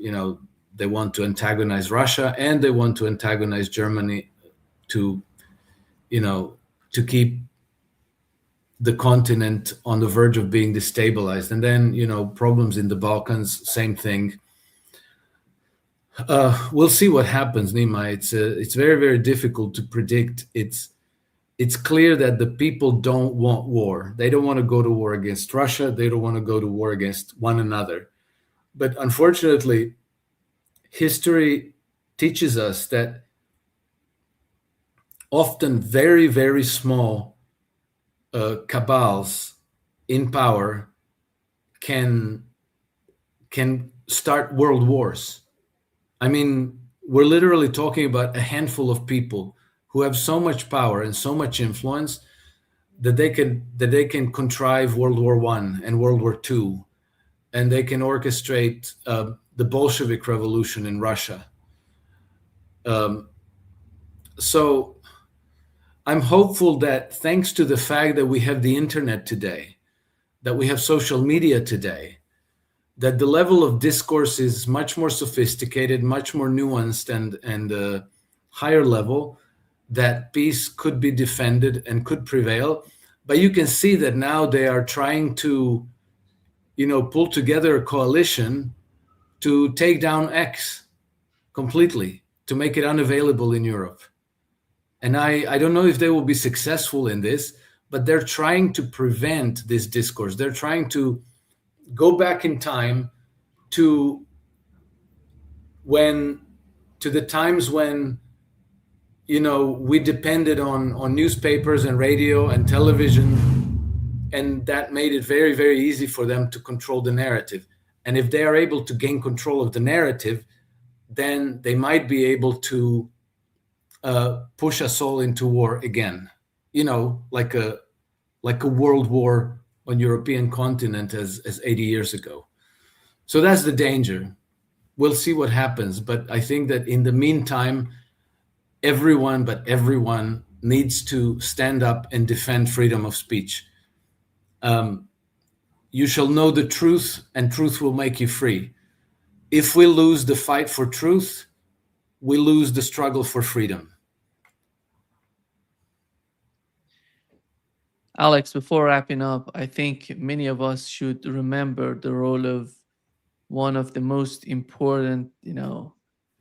they want to antagonize Russia and they want to antagonize Germany to keep the continent on the verge of being destabilized. And then, problems in the Balkans, same thing. We'll see what happens, Nima. It's very, very difficult to predict. It's clear that the people don't want war. They don't want to go to war against Russia. They don't want to go to war against one another. But unfortunately, history teaches us that often very, very small cabals in power can start world wars. I mean, we're literally talking about a handful of people who have so much power and so much influence that they can contrive World War I and World War II, and they can orchestrate the Bolshevik Revolution in Russia. So I'm hopeful that thanks to the fact that we have the internet today, that we have social media today, that the level of discourse is much more sophisticated, much more nuanced and higher level, that peace could be defended and could prevail. But you can see that now they are trying to, pull together a coalition to take down X completely, to make it unavailable in Europe. And I don't know if they will be successful in this, but they're trying to prevent this discourse. They're trying to go back in time to the times when, we depended on newspapers and radio and television, and that made it very, very easy for them to control the narrative. And if they are able to gain control of the narrative, then they might be able to push us all into war again, like a world war on European continent as 80 years ago. So that's the danger. We'll see what happens. But I think that in the meantime, everyone, but everyone needs to stand up and defend freedom of speech. You shall know the truth, and truth will make you free. If we lose the fight for truth, we lose the struggle for freedom. Alex, before wrapping up, I think many of us should remember the role of one of the most important,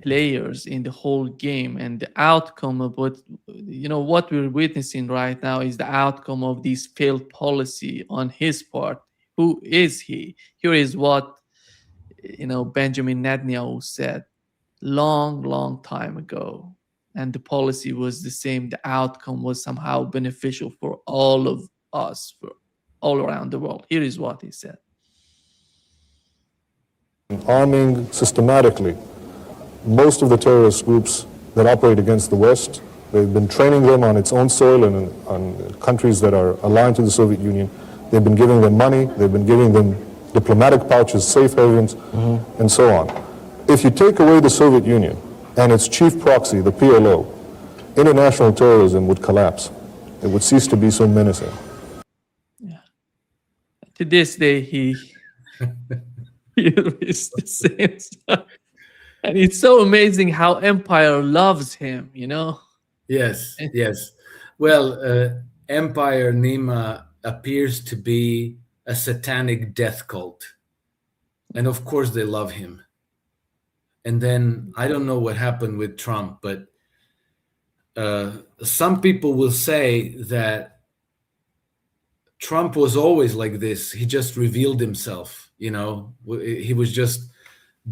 players in the whole game, and the outcome of what we're witnessing right now is the outcome of this failed policy on his part. Who is he? Here is what Benjamin Netanyahu said long time ago, and the policy was the same. The outcome was somehow beneficial for all of us, for all around the world. Here is what he said. Arming systematically most of the terrorist groups that operate against the West. They've been training them on its own soil and on countries that are aligned to the Soviet Union. They've been giving them money, they've been giving them diplomatic pouches, safe havens, and so on. If you take away the Soviet Union and its chief proxy, the PLO, international terrorism would collapse. It would cease to be so menacing. Yeah. To this day, he is the same stuff. And it's so amazing how empire loves him, Yes, yes. Well, Empire Nima appears to be a satanic death cult. And of course they love him. And then I don't know what happened with Trump, but some people will say that Trump was always like this. He just revealed himself, He was just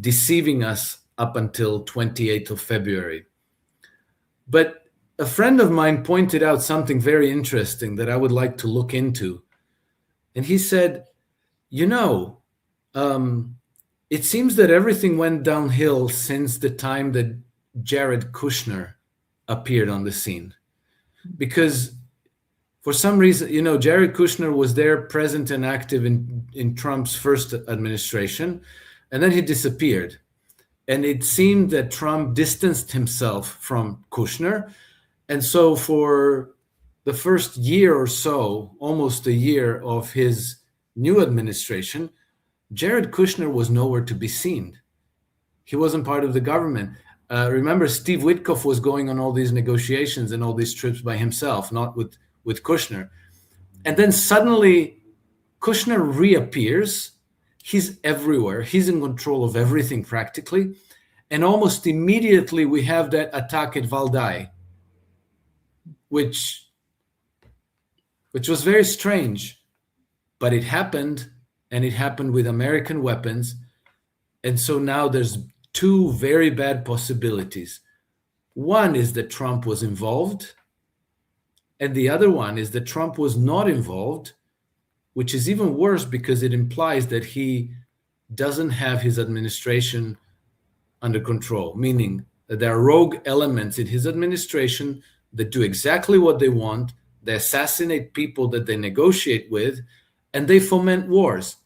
deceiving us up until 28th of February. But a friend of mine pointed out something very interesting that I would like to look into. And he said, it seems that everything went downhill since the time that Jared Kushner appeared on the scene. Because for some reason, Jared Kushner was there, present and active in Trump's first administration, and then he disappeared. And it seemed that Trump distanced himself from Kushner. And so for the first year or so, almost a year of his new administration, Jared Kushner was nowhere to be seen. He wasn't part of the government. Remember, Steve Witkoff was going on all these negotiations and all these trips by himself, not with Kushner. And then suddenly Kushner reappears. He's everywhere. He's in control of everything practically. And almost immediately we have that attack at Valdai, which was very strange, but it happened, and it happened with American weapons. And so now there's two very bad possibilities. One is that Trump was involved, and the other one is that Trump was not involved, which is even worse because it implies that he doesn't have his administration under control, meaning that there are rogue elements in his administration that do exactly what they want. They assassinate people that they negotiate with, and they foment wars.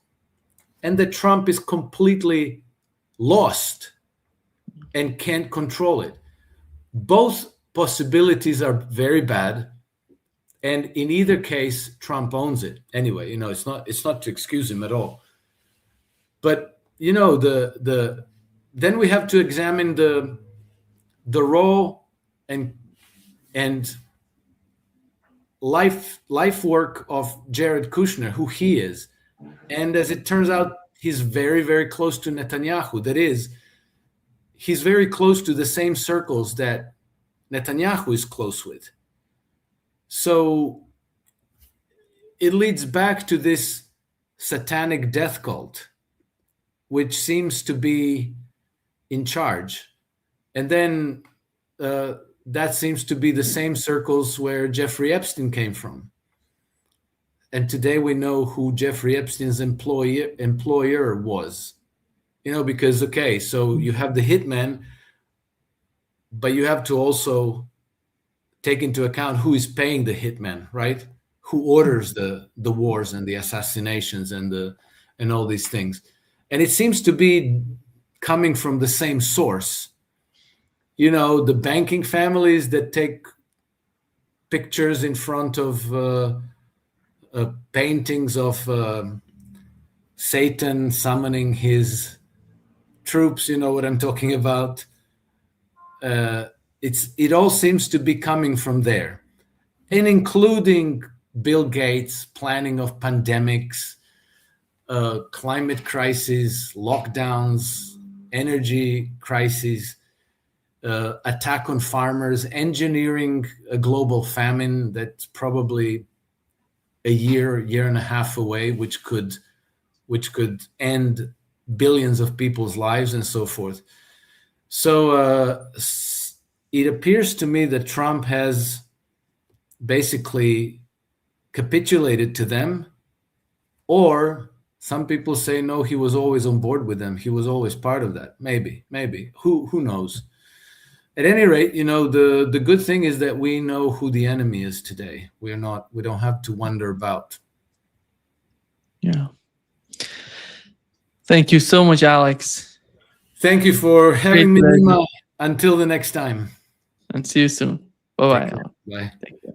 And that Trump is completely lost and can't control it. Both possibilities are very bad. And in either case, Trump owns it. Anyway, it's not to excuse him at all. But then we have to examine the role and life work of Jared Kushner, who he is. And as it turns out, he's very, very close to Netanyahu. That is, he's very close to the same circles that Netanyahu is close with. So it leads back to this satanic death cult, which seems to be in charge. And then that seems to be the same circles where Jeffrey Epstein came from. And today we know who Jeffrey Epstein's employer was. Because, okay, so you have the hitman, but you have to also take into account who is paying the hitman, right? Who orders the wars and the assassinations and all these things. And it seems to be coming from the same source. you know, the banking families that take pictures in front of paintings of Satan summoning his troops. You know what I'm talking about? It all seems to be coming from there, and including Bill Gates' planning of pandemics, climate crisis, lockdowns, energy crisis, attack on farmers, engineering a global famine that's probably a year and a half away, which could end billions of people's lives and so forth. So it appears to me that Trump has basically capitulated to them, or some people say no, he was always on board with them. He was always part of that. Maybe. Who knows? At any rate, you know, the good thing is that we know who the enemy is today. We don't have to wonder about. Yeah. Thank you so much, Alex. Thank you for having Great me, pleasure. Nima. Until the next time. And see you soon. Bye-bye. Take care. Bye. Take care.